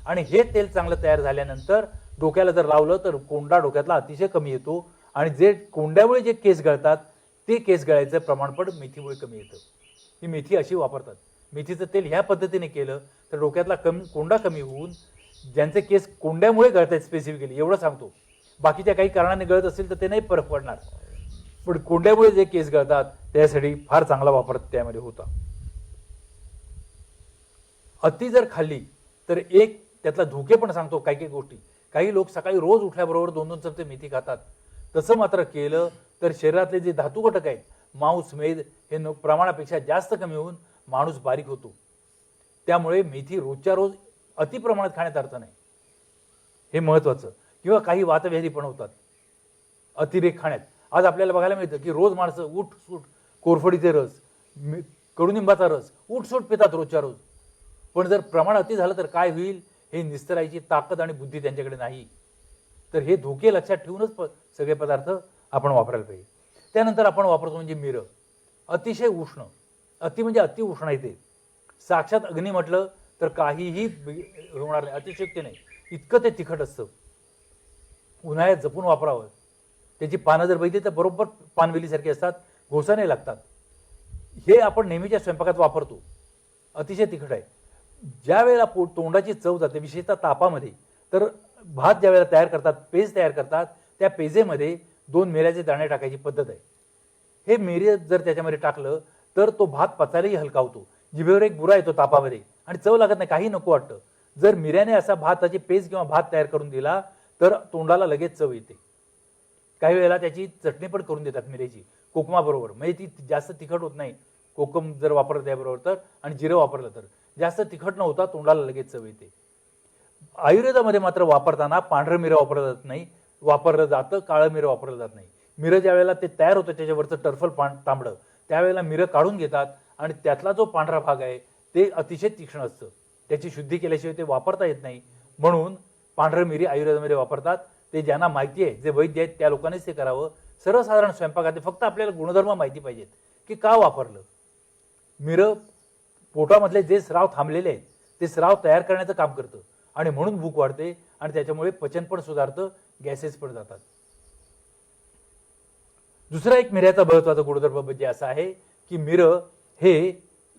[SPEAKER 2] आणि हे तेल चांगलं तयार झाल्यानंतर डोक्याला जर लावलं तर कोंडा डोक्यातला अतिशय कमी येतो आणि जे कोंड्यामुळे जे केस गळतात ते केस गळायचं प्रमाण पण मेथीमुळे कमी येतं. ही मेथी अशी वापरतात. मेथीचं तेल ह्या पद्धतीने केलं तर डोक्यातला कोंडा कमी होऊन ज्यांचे केस कोंड्यामुळे गळत आहेत स्पेसिफिकली एवढं सांगतो, बाकीच्या काही कारणाने गळत असेल तर ते नाही फरक पडणार, पण कोंड्यामुळे जे केस गळतात त्यासाठी फार चांगला वापर त्यामध्ये होता. अति जर खाल्ली तर एक त्यातला धोके पण सांगतो. काही काही गोष्टी, काही लोक सकाळी रोज उठल्याबरोबर 2-2 चमचे मेथी खातात. तसं मात्र केलं तर शरीरातले जे धातू घटक आहेत मांस मेद हे प्रमाणापेक्षा जास्त कमी होऊन माणूस बारीक होतो. त्यामुळे मेथी रोजच्या रोज अतिप्रमाणात खाण्यात अर्थ नाही, हे महत्वाचं. किंवा काही वातव्याधी पण होतात अतिरेक खाण्यात. आज आपल्याला बघायला मिळतं की रोज माणसं उठ सूट कोरफडीचे रस, कडुनिंबाचा रस उठसूट पितात रोजच्या रोज. पण जर प्रमाण अति झालं तर काय होईल हे निस्तरायची ताकद आणि बुद्धी त्यांच्याकडे नाही. तर हे धोके लक्षात ठेवूनच सगळे पदार्थ आपण वापरायला पाहिजे. त्यानंतर आपण वापरतो म्हणजे मिरं. अतिशय उष्ण, अति म्हणजे अति उष्ण आहे ते. साक्षात अग्नी म्हटलं तर काहीही होणार नाही, अतिशयोक्ती नाही, इतकं ते तिखट असतं. उन्हाळ्यात जपून वापरावं. त्याची पानं जर बघितली तर बरोबर पानवेलीसारखी असतात, घोसाने लागतात. हे आपण नेहमीच्या स्वयंपाकात वापरतो. अतिशय तिखट आहे. ज्या वेळेला तोंडाची चव जाते विशेषतः तापामध्ये, तर भात ज्या वेळेला तयार करतात, पेज तयार करतात, त्या पेजेमध्ये 2 मिऱ्याचे दाणे टाकायची पद्धत आहे. हे मिरे जर त्याच्यामध्ये टाकलं तर तो भात पचायलाही हलका होतो. जिभेवर एक बुरा येतो तापामध्ये आणि चव लागत नाही, काही नको वाटतं. जर मिऱ्याने असा भाताची पेज किंवा भात तयार करून दिला तर तोंडाला लगेच चव येते. काही वेळेला त्याची चटणी पण करून देतात मिरेची कोकमाबरोबर, म्हणजे ती जास्त तिखट होत नाही. कोकम जर वापरलं त्याबरोबर तर, आणि जिरं वापरलं तर जास्त तिखट न होता तोंडाला लगेच चव येते. आयुर्वेदामध्ये मात्र वापरताना पांढरं मिरं वापरलं जातं, काळं मिरं वापरलं जात नाही. मिरं ज्या वेळेला ते तयार होतं त्याच्यावरचं टर्फल तांबडं, त्यावेळेला मिरं काढून घेतात आणि त्यातला जो पांढरा भाग आहे ते अतिशय तीक्ष्ण असतं. त्याची शुद्धी केल्याशिवाय ते वापरता येत नाही. म्हणून पांढरं मिरी आयुर्वेदामध्ये वापरतात. ते ज्यांना माहिती आहे, जे वैद्य आहेत त्या लोकांनीच ते करावं. सर्वसाधारण स्वयंपाकात फक्त आपल्याला गुणधर्म माहिती पाहिजेत की का वापरलं. मिरं पोटामधले जे स्राव थांबलेले आहेत ते स्राव तयार करण्याचं काम करतं आणि म्हणून भूक वाढते आणि त्याच्यामुळे पचन पण सुधारतं, गॅसेस पण जातात. दुसरा एक मिऱ्याचा महत्वाचा गुणधर्म म्हणजे असा आहे की मिरं हे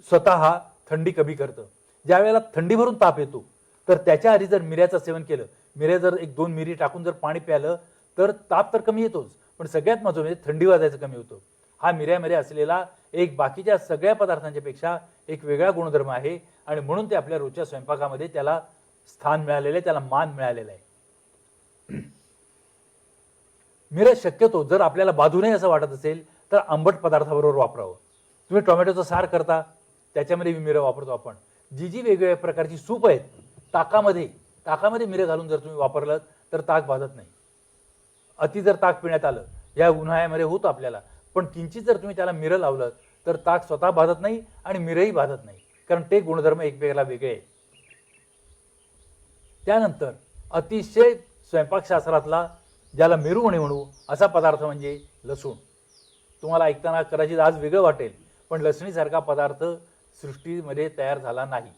[SPEAKER 2] स्वतः थंडी कमी करतं. ज्या वेळेला थंडी भरून ताप येतो तर त्याच्या आधी जर मिऱ्याचं सेवन केलं, मिऱ्या जर 1-2 मिरी टाकून जर पाणी प्यालं तर ताप तर कमी येतोच, पण सगळ्यात महत्त्वाचं म्हणजे थंडी वाजायचं कमी होतं. हा मिऱ्यामध्ये असलेला एक बाकीच्या सगळ्या पदार्थांच्या पेक्षा एक वेगळा गुणधर्म आहे आणि म्हणून ते आपल्या रोजच्या स्वयंपाकामध्ये त्याला स्थान मिळालेलं आहे, त्याला मान मिळालेला आहे. मिरं शक्यतो जर आपल्याला बाधू नये असं वाटत असेल तर आंबट पदार्थाबरोबर वापरावं. तुम्ही टोमॅटोचं सार करता त्याच्यामध्ये मिरं वापरतो आपण. जी वेगवेगळ्या प्रकारची सूप आहेत, ताकामध्ये मिरं घालून जर तुम्ही वापरलं तर ताक भाजत नाही. अति जर ताक पिण्यात आलं, या उन्हाळ्यामध्ये होतं आपल्याला, पण किंचित जर तुम्ही त्याला मिरं लावलं तर ताक स्वतः भाजत नाही आणि मिरंही भाजत नाही, कारण ते गुणधर्म एकमेकाला वेगळे आहेत. त्यानंतर अतिशय स्वयंपाकशास्त्रातला ज्याला मेरुमणी म्हणू असा पदार्थ म्हणजे लसूण. तुम्हाला ऐकताना कदाचित आज वेगळं वाटेल, पण लसणीसारखा पदार्थ सृष्टीमध्ये तयार झाला नाही.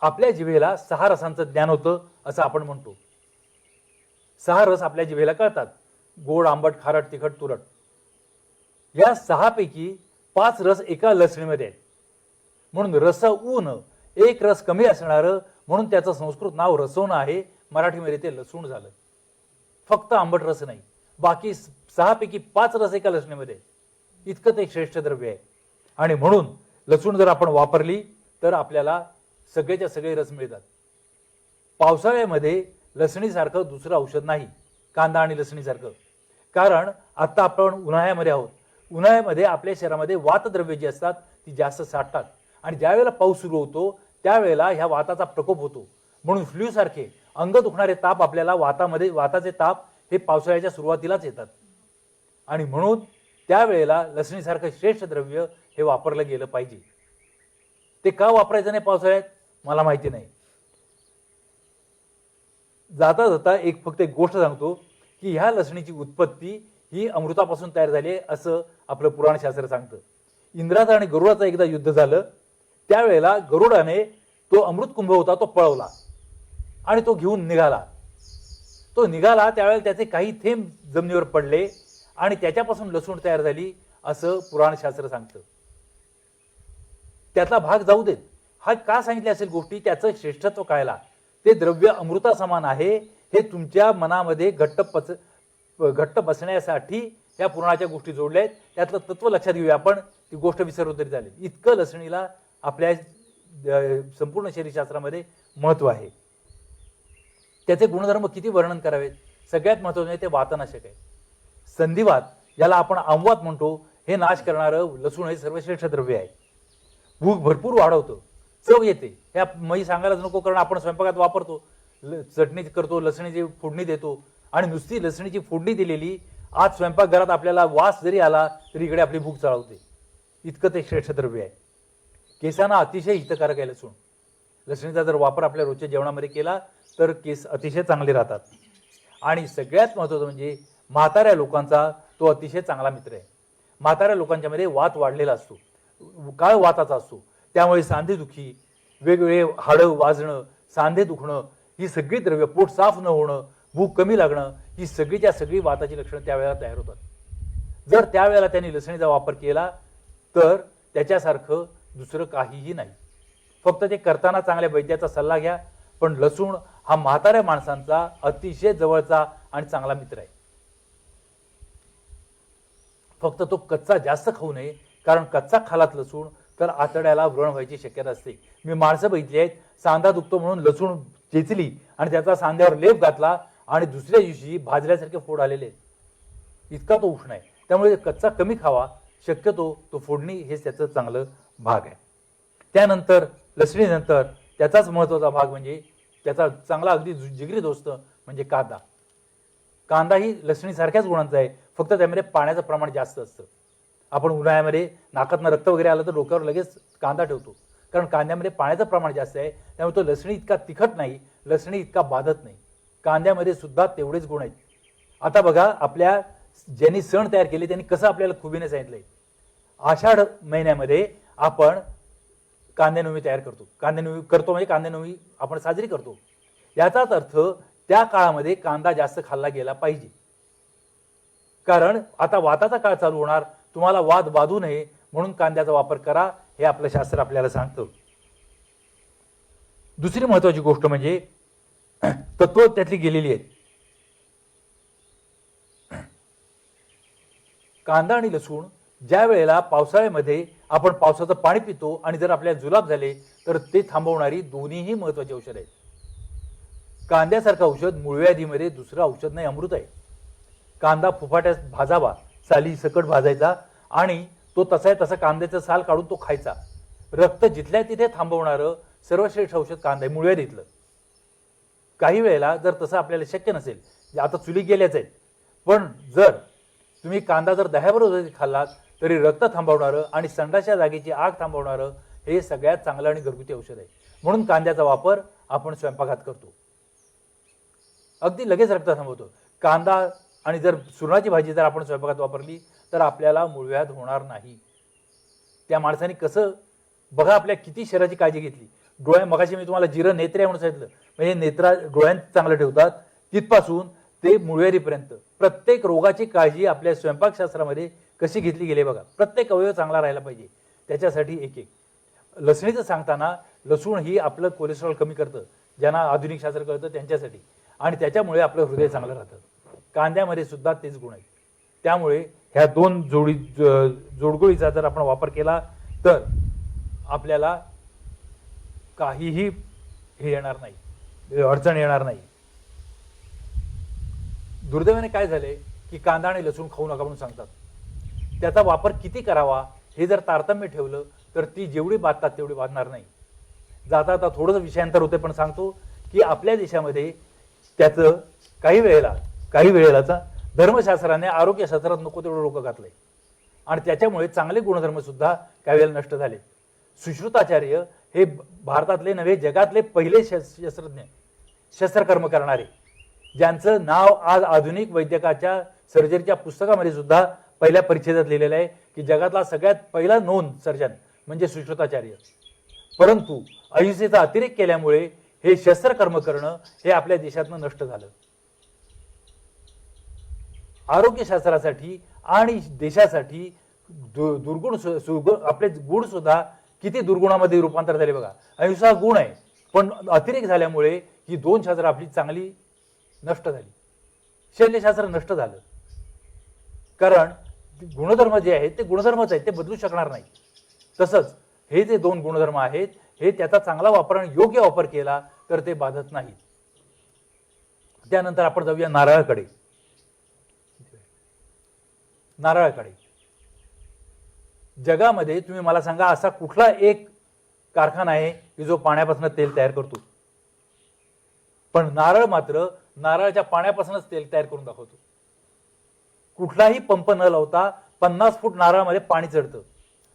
[SPEAKER 2] आपल्या जिभेला 6 रसांचं ज्ञान होतं असं आपण म्हणतो. 6 रस आपल्या जिभेला कळतात: गोड, आंबट, खारट, तिखट, तुरट. या 6 पैकी 5 रस एका लसणीमध्ये आहेत. म्हणून रस ऊन, एक रस कमी असणारं, म्हणून त्याचं संस्कृत नाव रसोन आहे. मराठीमध्ये ते लसूण झालं. फक्त आंबट रस नाही, बाकी 6 पैकी 5 रस एका लसणीमध्ये आहेत. इतकं ते श्रेष्ठ द्रव्य आहे. आणि म्हणून लसूण जर आपण वापरली तर आपल्याला सगळेच्या सगळे रस मिळतात. पावसाळ्यामध्ये लसणीसारखं दुसरं औषध नाही, कांदा आणि लसणीसारखं. कारण आता आपण उन्हाळ्यामध्ये आहोत. उन्हाळ्यामध्ये आपल्या शरीरामध्ये वातद्रव्य जी असतात ती जास्त साठतात आणि ज्या वेळेला पाऊस सुरू होतो त्यावेळेला ह्या वाताचा प्रकोप होतो. म्हणून फ्लू सारखे अंग दुखणारे ताप आपल्याला वाताचे ताप हे पावसाळ्याच्या सुरुवातीलाच येतात. आणि म्हणून त्यावेळेला लसणीसारखं श्रेष्ठ द्रव्य हे वापरलं गेलं पाहिजे. ते का वापरायचं नाही पावसाळ्यात मला माहिती नाही. जाता जाता फक्त एक गोष्ट सांगतो की ह्या लसणीची उत्पत्ती ही अमृतापासून तयार झाली आहे असं आपलं पुराणशास्त्र सांगतं. इंद्राचं आणि गरुडाचं एकदा युद्ध झालं. त्यावेळेला गरुडाने तो अमृत कुंभ होता तो पळवला आणि तो घेऊन निघाला. त्यावेळेला त्याचे काही थेंब जमिनीवर पडले आणि त्याच्यापासून लसूण तयार झाली असं पुराणशास्त्र सांगतं. त्यातला भाग जाऊ देत. हा का सांगितले असेल गोष्टी, त्याचं श्रेष्ठत्व कळायला. ते द्रव्य अमृता समान आहे हे तुमच्या मनामध्ये घट्ट बसण्यासाठी या पुराणाच्या गोष्टी जोडल्या आहेत. त्यातलं तत्व लक्षात घेऊया आपण. ती गोष्ट विसरलो तरी चालेल. इतकं लसणीला आपल्या संपूर्ण शरीरशास्त्रामध्ये महत्व आहे. त्याचे गुणधर्म किती वर्णन करावेत. सगळ्यात महत्त्वाचं म्हणजे ते वातनाशक आहे. संधिवात ज्याला आपण आमवात म्हणतो, हे नाश करणारं लसूण हे सर्वश्रेष्ठ द्रव्य आहे. भूक भरपूर वाढवतं, चव येते. ह्या मी सांगायलाच नको, कारण आपण स्वयंपाकात वापरतो. चटणी करतो, लसणीची फोडणी देतो, आणि नुसती लसणीची फोडणी दिलेली आज स्वयंपाकघरात आपल्याला वास जरी आला तरी इकडे आपली भूक चाळवते. इतकं ते श्रेष्ठ द्रव्य आहे. केसांना अतिशय हितकारक आहे लसूण. लसणीचा जर वापर आपल्या रोजच्या जेवणामध्ये केला तर केस अतिशय चांगले राहतात. आणि सगळ्यात महत्त्वाचं म्हणजे म्हाताऱ्या लोकांचा तो अतिशय चांगला मित्र आहे. म्हाताऱ्या लोकांच्यामध्ये वात वाढलेला असतो, काळ वाताचा असतो. त्यामुळे सांधेदुखी, वेगवेगळे हाडं वाजणं, सांधे दुखणं, ही सगळी द्रव्य, पोट साफ न होणं, भूक कमी लागणं, ही सगळीच्या सगळी वाताची लक्षणं त्यावेळेला तयार होतात. जर त्यावेळेला त्यांनी लसणीचा वापर केला तर त्याच्यासारखं दुसरं काहीही नाही. फक्त ते करताना चांगल्या वैद्याचा सल्ला घ्या. पण लसूण हा म्हाताऱ्या माणसांचा अतिशय जवळचा आणि चांगला मित्र आहे. फक्त तो कच्चा जास्त खाऊ नये, कारण कच्चा खालात लसूण तर आतड्याला व्रण व्हायची शक्यता असते. मी माणसं बघितली आहेत, सांधा दुखतो म्हणून लसूण चेचली आणि त्याचा सांध्यावर लेप घातला आणि दुसऱ्या दिवशी भाजल्यासारखे फोड आलेले आहेत. इतका तो उष्ण आहे. त्यामुळे कच्चा कमी खावा, शक्यतो तो फोडणी हेच त्याचं चांगलं भाग आहे. त्यानंतर लसणीनंतर त्याचाच महत्त्वाचा भाग म्हणजे त्याचा चांगला अगदी जिगरी दोस्त म्हणजे कांदा. कांदा ही लसणीसारख्याच गुणांचा आहे, फक्त त्यामध्ये पाण्याचं प्रमाण जास्त असतं. आपण उन्हाळ्यामध्ये नाकातनं रक्त वगैरे आलं तर डोक्यावर लगेच कांदा ठेवतो, कारण कांद्यामध्ये पाण्याचं प्रमाण जास्त आहे. त्यामुळे तो लसणी इतका तिखट नाही, लसणी इतका बाधत नाही. कांद्यामध्ये सुद्धा तेवढेच गुण आहेत. आता बघा, आपल्या ज्यांनी सण तयार केले त्यांनी कसं आपल्याला खुबीने सांगितलंय. आषाढ महिन्यामध्ये आपण कांदेनवमी तयार करतो. कांदेनवमी करतो म्हणजे कांदेनवमी आपण साजरी करतो. याचाच अर्थ त्या काळामध्ये कांदा जास्त खाल्ला गेला पाहिजे, कारण आता वाताचा काळ चालू होणार. तुम्हाला वाद बाधू नये म्हणून कांद्याचा वापर करा, हे आपलं शास्त्र आपल्याला सांगतं. दुसरी महत्वाची गोष्ट म्हणजे तत्व त्यातली गेलेली आहेत. कांदा आणि लसूण ज्या वेळेला पावसाळ्यामध्ये आपण पावसाचं पाणी पितो आणि जर आपल्याला जुलाब झाले तर ते थांबवणारी दोन्हीही महत्वाची औषध आहेत. कांद्यासारखं औषध मूळव्याधीमध्ये दुसरं औषध नाही, अमृत आहे. कांदा फुफाट्यात भाजावा, साली सकट भाजायचा आणि तो तसा तसा कांद्याचं साल काढून तो खायचा. रक्त जिथल्या तिथे थांबवणारं सर्वश्रेष्ठ औषध कांदा आहे मूळव्याधीतलं. काही वेळेला जर तसं आपल्याला शक्य नसेल, आता चुली गेल्याच आहेत, पण जर तुम्ही कांदा जर दह्याबरोबर खाल्लात तरी रक्त थांबवणारं आणि संडाच्या जागेची आग थांबवणारं हे सगळ्यात चांगलं आणि घरगुती औषध आहे. म्हणून कांद्याचा वापर आपण स्वयंपाकात करतो, अगदी लगेच रक्त थांबवतो. कांदा आणि जर सुरणाची भाजी जर आपण स्वयंपाकात वापरली तर आपल्याला मूळव्याध होणार नाही. त्या माणसाने कसं बघा, आपल्या किती शरीराची काळजी घेतली. डोळ्या, मगाशी मी तुम्हाला जिरं नेत्रे म्हणून सांगितलं, म्हणजे नेत्रा डोळ्यांत चांगलं ठेवतात, तिथपासून ते मुळव्याधीपर्यंत प्रत्येक रोगाची काळजी आपल्या स्वयंपाकशास्त्रामध्ये कशी घेतली गेली बघा. प्रत्येक अवयव चांगला राहायला पाहिजे, त्याच्यासाठी एक एक. लसणीचं सांगताना लसूण ही आपलं कोलेस्ट्रॉल कमी करतं, ज्यांना आधुनिक शास्त्र कळतं त्यांच्यासाठी, आणि त्याच्यामुळे आपलं हृदय चांगलं राहतं. कांद्यामध्ये सुद्धा तेच गुण आहेत. त्यामुळे ह्या दोन जोडगोळीचा जर आपण वापर केला तर आपल्याला काहीही हे येणार नाही, अडचण येणार नाही. दुर्दैवाने काय झाले की कांदा आणि लसूण खाऊ नका म्हणून सांगतात. त्याचा वापर किती करावा हे जर तारतम्य ठेवलं तर ती जेवढी बाधतात तेवढी बाधणार नाही. जाता आता थोडंसं विषयांतर होते, पण सांगतो की आपल्या देशामध्ये त्याचं काही वेळेलाचा धर्मशास्त्राने आरोग्यशास्त्रात नको तेवढं डोकं घातलंय आणि त्याच्यामुळे चांगले गुणधर्म सुद्धा काही वेळेला नष्ट झाले. सुश्रुताचार्य हे भारतातले नव्हे जगातले पहिले शस्त्रज्ञ, शस्त्रकर्म करणारे, ज्यांचं नाव आज आधुनिक वैद्यकाच्या सर्जरीच्या पुस्तकामध्ये सुद्धा पहिल्या परिच्छेदात लिहिलेलं आहे की जगातला सगळ्यात पहिला नोंद सर्जन म्हणजे सुश्रुताचार्य. परंतु अहिंसेचा अतिरेक केल्यामुळे हे शस्त्रकर्म करणं हे आपल्या देशातनं नष्ट झालं. आरोग्यशास्त्रासाठी आणि देशासाठी दुर्गुण आपले गुण सुद्धा किती दुर्गुणामध्ये रूपांतर झाले बघा. अहिंसा गुण आहे, पण अतिरेक झाल्यामुळे ही दोन शास्त्र आपली चांगली नष्ट झाली. शल्यशास्त्र नष्ट झालं, कारण गुणधर्म जे आहेत ते गुणधर्मच आहेत, ते बदलू शकणार नाही. तसंच हे जे दोन गुणधर्म आहेत हे त्याचा चांगला वापर आणि योग्य वापर केला तर ते बाधत नाही. त्यानंतर आपण जाऊया नारळाकडे. नारळाकडे जगामध्ये तुम्ही मला सांगा असा कुठला एक कारखाना आहे की जो पाण्यापासून तेल तयार करतो? पण नारळ मात्र नारळाच्या पाण्यापासूनच तेल तयार करून दाखवतो. कुठलाही पंप न लावता 50 फूट नारळामध्ये पाणी चढतं.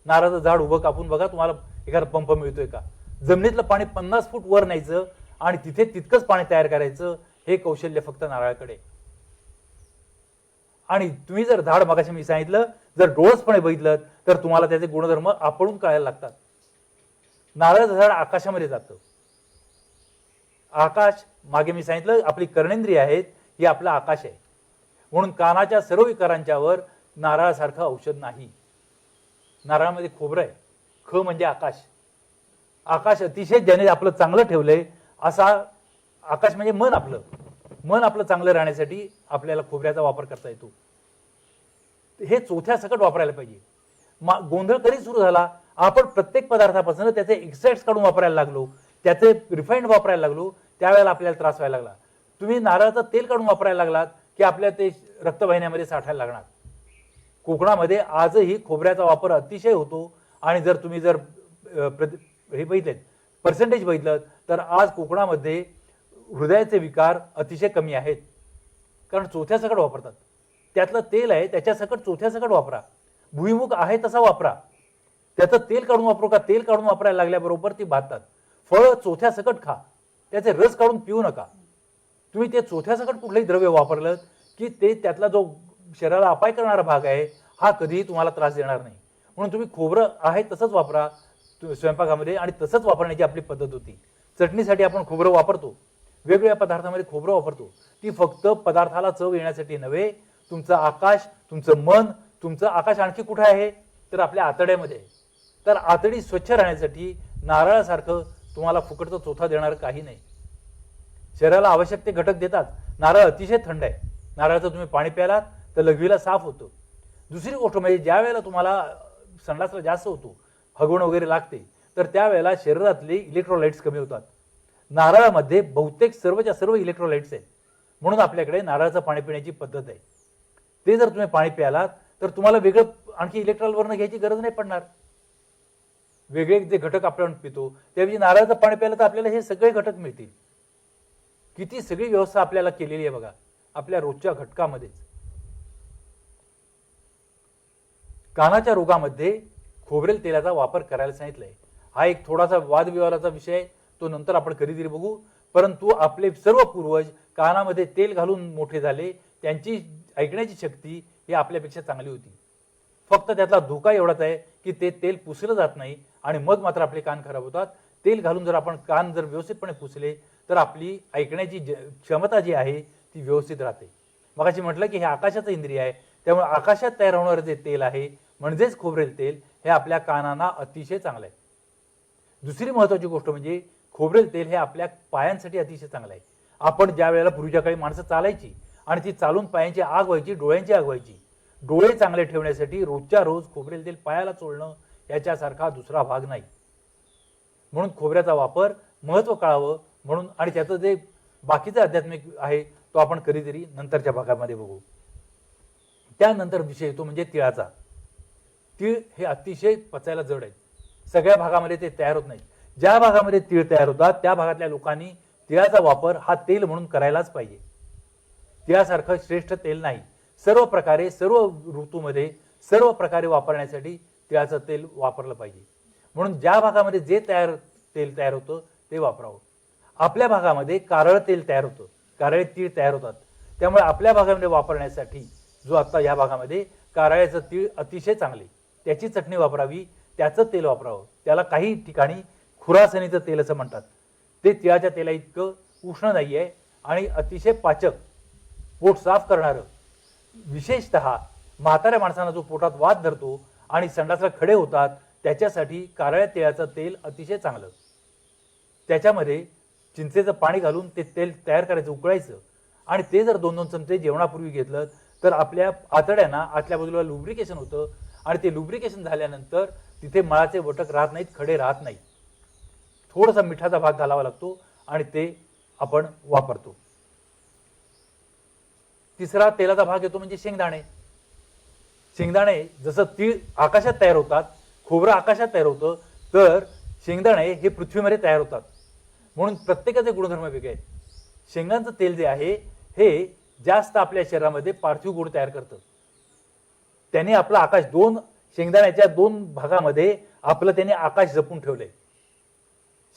[SPEAKER 2] नारळाचं झाड उभं कापून बघा, तुम्हाला एखादा पंप मिळतोय का? जमिनीतलं पाणी 50 फूट वर न्यायचं आणि तिथे तितकंच पाणी तयार करायचं, हे कौशल्य फक्त नारळाकडे. आणि तुम्ही जर झाड, मगाशी मी सांगितलं, जर डोळसपणे बघितलं तर तुम्हाला त्याचे गुणधर्म आपणून कळायला लागतात. नारळाचं झाड आकाशामध्ये जातं. आकाश, मागे मी सांगितलं, आपली कर्णेंद्रिय आहेत, ही आपलं आकाश आहे. म्हणून कानाच्या सर्व विकारांच्या वर नारळासारखं औषध नाही. नारळामध्ये खोबरं आहे. ख म्हणजे आकाश. आकाश अतिशय ज्याने आपलं चांगलं ठेवलंय असा आकाश म्हणजे मन. मन आपलं चांगलं राहण्यासाठी आपल्याला खोबऱ्याचा वापर करता येतो. हे चौथ्या सकट वापरायला पाहिजे. गोंधळ कधी सुरू झाला? आपण प्रत्येक पदार्थापासून त्याचे एक्स्ट्रॅक्ट्स काढून वापरायला लागलो, त्याचे रिफाईंड वापरायला लागलो, त्यावेळेला आपल्याला त्रास व्हायला लागला. तुम्ही नारळाचं तेल काढून वापरायला लागलात की आपल्या ते रक्तवाहिन्यामध्ये साठायला लागणार. कोकणामध्ये आजही खोबऱ्याचा वापर अतिशय होतो. आणि जर तुम्ही जर हे बघितलेत, पर्सेंटेज बघितलं, तर आज कोकणामध्ये हृदयाचे विकार अतिशय कमी आहेत. कारण चौथ्या सकट वापरतात. त्यातलं तेल आहे त्याच्या सकट चौथ्या सकट वापरा. भुईमुग आहे तसा वापरा. त्याचं तेल काढून वापरू का? तेल काढून वापरायला लागल्याबरोबर ती भातात. फळ चौथ्या सकट खा, त्याचे रस काढून पिऊ नका. तुम्ही ते चौथ्या सकट कुठलंही द्रव्य वापरलं की ते त्यातला जो शरीराला अपाय करणारा भाग आहे हा कधीही तुम्हाला त्रास देणार नाही. म्हणून तुम्ही खोबरं आहे तसंच वापरा स्वयंपाकामध्ये. आणि तसंच वापरण्याची आपली पद्धत होती. चटणीसाठी आपण खोबरं वापरतो, वेगवेगळ्या पदार्थामध्ये खोबरं वापरतो. ती फक्त पदार्थाला चव येण्यासाठी नव्हे, तुमचं आकाश, तुमचं मन, तुमचं आकाश आणखी कुठे आहे तर आपल्या आतड्यामध्ये आहे. तर आतडी स्वच्छ राहण्यासाठी नारळासारखं तुम्हाला फुकटचा चोथा देणार काही नाही. शरीराला आवश्यक ते घटक देतात. नारळ अतिशय थंड आहे. नारळाचं तुम्ही पाणी प्यालात तर लघवीला साफ होतं. दुसरी गोष्ट म्हणजे ज्या वेळेला तुम्हाला संडासला जास्त होतो, हगवण वगैरे लागते, तर त्यावेळेला शरीरातले इलेक्ट्रोलाइट्स कमी होतात. नारळामध्ये बहुतेक सर्वच्या सर्व इलेक्ट्रोलाइट्स आहेत. म्हणून आपल्याकडे नारळाचं पाणी पिण्याची पद्धत आहे. ते जर तुम्ही पाणी प्यालात तर तुम्हाला वेगळं आणखी इलेक्ट्रॉलवरनं घ्यायची गरज नाही पडणार. वेगळे जे घटक आपण पितो त्याऐवजी नारळाचं पाणी प्यायला तर आपल्याला हे सगळे घटक मिळतील. किती सगळी व्यवस्था आपल्याला केलेली आहे बघा आपल्या रोजच्या घटकामध्येच. कानाच्या रोगामध्ये खोबरेल तेलाचा वापर करायला सांगितलंय. हा एक थोडासा वादविवादाचा विषय आहे, तो नंतर आपण कधीतरी बघू. परंतु आपले सर्व पूर्वज कानामध्ये तेल घालून मोठे झाले. त्यांची ऐकण्याची शक्ती ही आपल्यापेक्षा चांगली होती. फक्त त्यातला धोका एवढाच आहे की ते तेल पुसलं जात नाही आणि मग मात्र आपले कान खराब होतात. तेल घालून जर आपण कान जर व्यवस्थितपणे पुसले तर आपली ऐकण्याची क्षमता जी आहे ती व्यवस्थित राहते. मगाशी म्हटलं की हे आकाशाचं इंद्रिय आहे, त्यामुळे आकाशात तयार होणारं जे तेल आहे म्हणजेच खोबरेल तेल हे आपल्या कानांना अतिशय चांगलं आहे. दुसरी महत्त्वाची गोष्ट म्हणजे खोबरेल तेल हे आपल्या पायांसाठी अतिशय चांगलं आहे. आपण ज्या वेळेला पूर्वीच्या काळी माणसं चालायची आणि ती चालून पायांची आग व्हायची, डोळ्यांची आग व्हायची. डोळे चांगले ठेवण्यासाठी रोजच्या रोज खोबरेल तेल पायाला चोळणं याच्यासारखा दुसरा भाग नाही. म्हणून खोबऱ्याचा वापर महत्त्व कळावं म्हणून. आणि त्याचं जे बाकीचं आध्यात्मिक आहे तो आपण कधीतरी नंतरच्या भागामध्ये बघू. त्यानंतर विषय येतो म्हणजे तिळाचा. तीळ हे अतिशय पचायला जड आहे. सगळ्या भागामध्ये ते तयार होत नाही. ज्या भागामध्ये तीळ तयार होतात त्या भागातल्या लोकांनी तिळाचा वापर हा तेल म्हणून करायलाच पाहिजे. तिळासारखं श्रेष्ठ तेल नाही. सर्व प्रकारे सर्व ऋतूमध्ये सर्व प्रकारे वापरण्यासाठी तिळाचं तेल वापरलं पाहिजे. म्हणून ज्या भागामध्ये जे तेल तयार होतं ते वापरावं. आपल्या भागामध्ये कारळ तेल तयार होतं, कारळे तीळ तयार होतात. त्यामुळे आपल्या भागामध्ये वापरण्यासाठी जो आता या भागामध्ये कारळ्याचं तीळ अतिशय चांगले, त्याची चटणी वापरावी, त्याचं तेल वापरावं. त्याला काही ठिकाणी खुरासनीचं तेल असं म्हणतात. ते तिळाच्या तेला इतकं उष्ण नाही आहे आणि अतिशय पाचक, पोट साफ करणारं. विशेषतः म्हाताऱ्या माणसांना जो पोटात वात धरतो आणि संडासला खडे होतात त्याच्यासाठी कारळ्या तिळाचं तेल अतिशय चांगलं. त्याच्यामध्ये चिंचेचं पाणी घालून ते तेल तयार करायचं, उकळायचं आणि ते जर 2-2 चमचे जेवणापूर्वी घेतलं तर आपल्या आतड्यांना आतल्या बाजूला लुब्रिकेशन होतं आणि ते लुब्रिकेशन झाल्यानंतर तिथे मळाचे वटक राहत नाहीत, खडे राहत नाहीत. थोडासा मिठाचा भाग घालावा लागतो आणि ते आपण वापरतो. तिसरा तेलाचा भाग येतो म्हणजे शेंगदाणे. शेंगदाणे जसं तीळ आकाशात तयार होतात, खोबरं आकाशात तयार होतं, तर शेंगदाणे हे पृथ्वीमध्ये तयार होतात. म्हणून प्रत्येकाचे गुणधर्म वेगळे आहेत. शेंगांचं तेल जे आहे हे जास्त आपल्या शरीरामध्ये पार्थिव गुण तयार करतं. त्याने आपलं आकाश शेंगदाण्याच्या दोन भागामध्ये आपलं त्याने आकाश जपून ठेवलंय.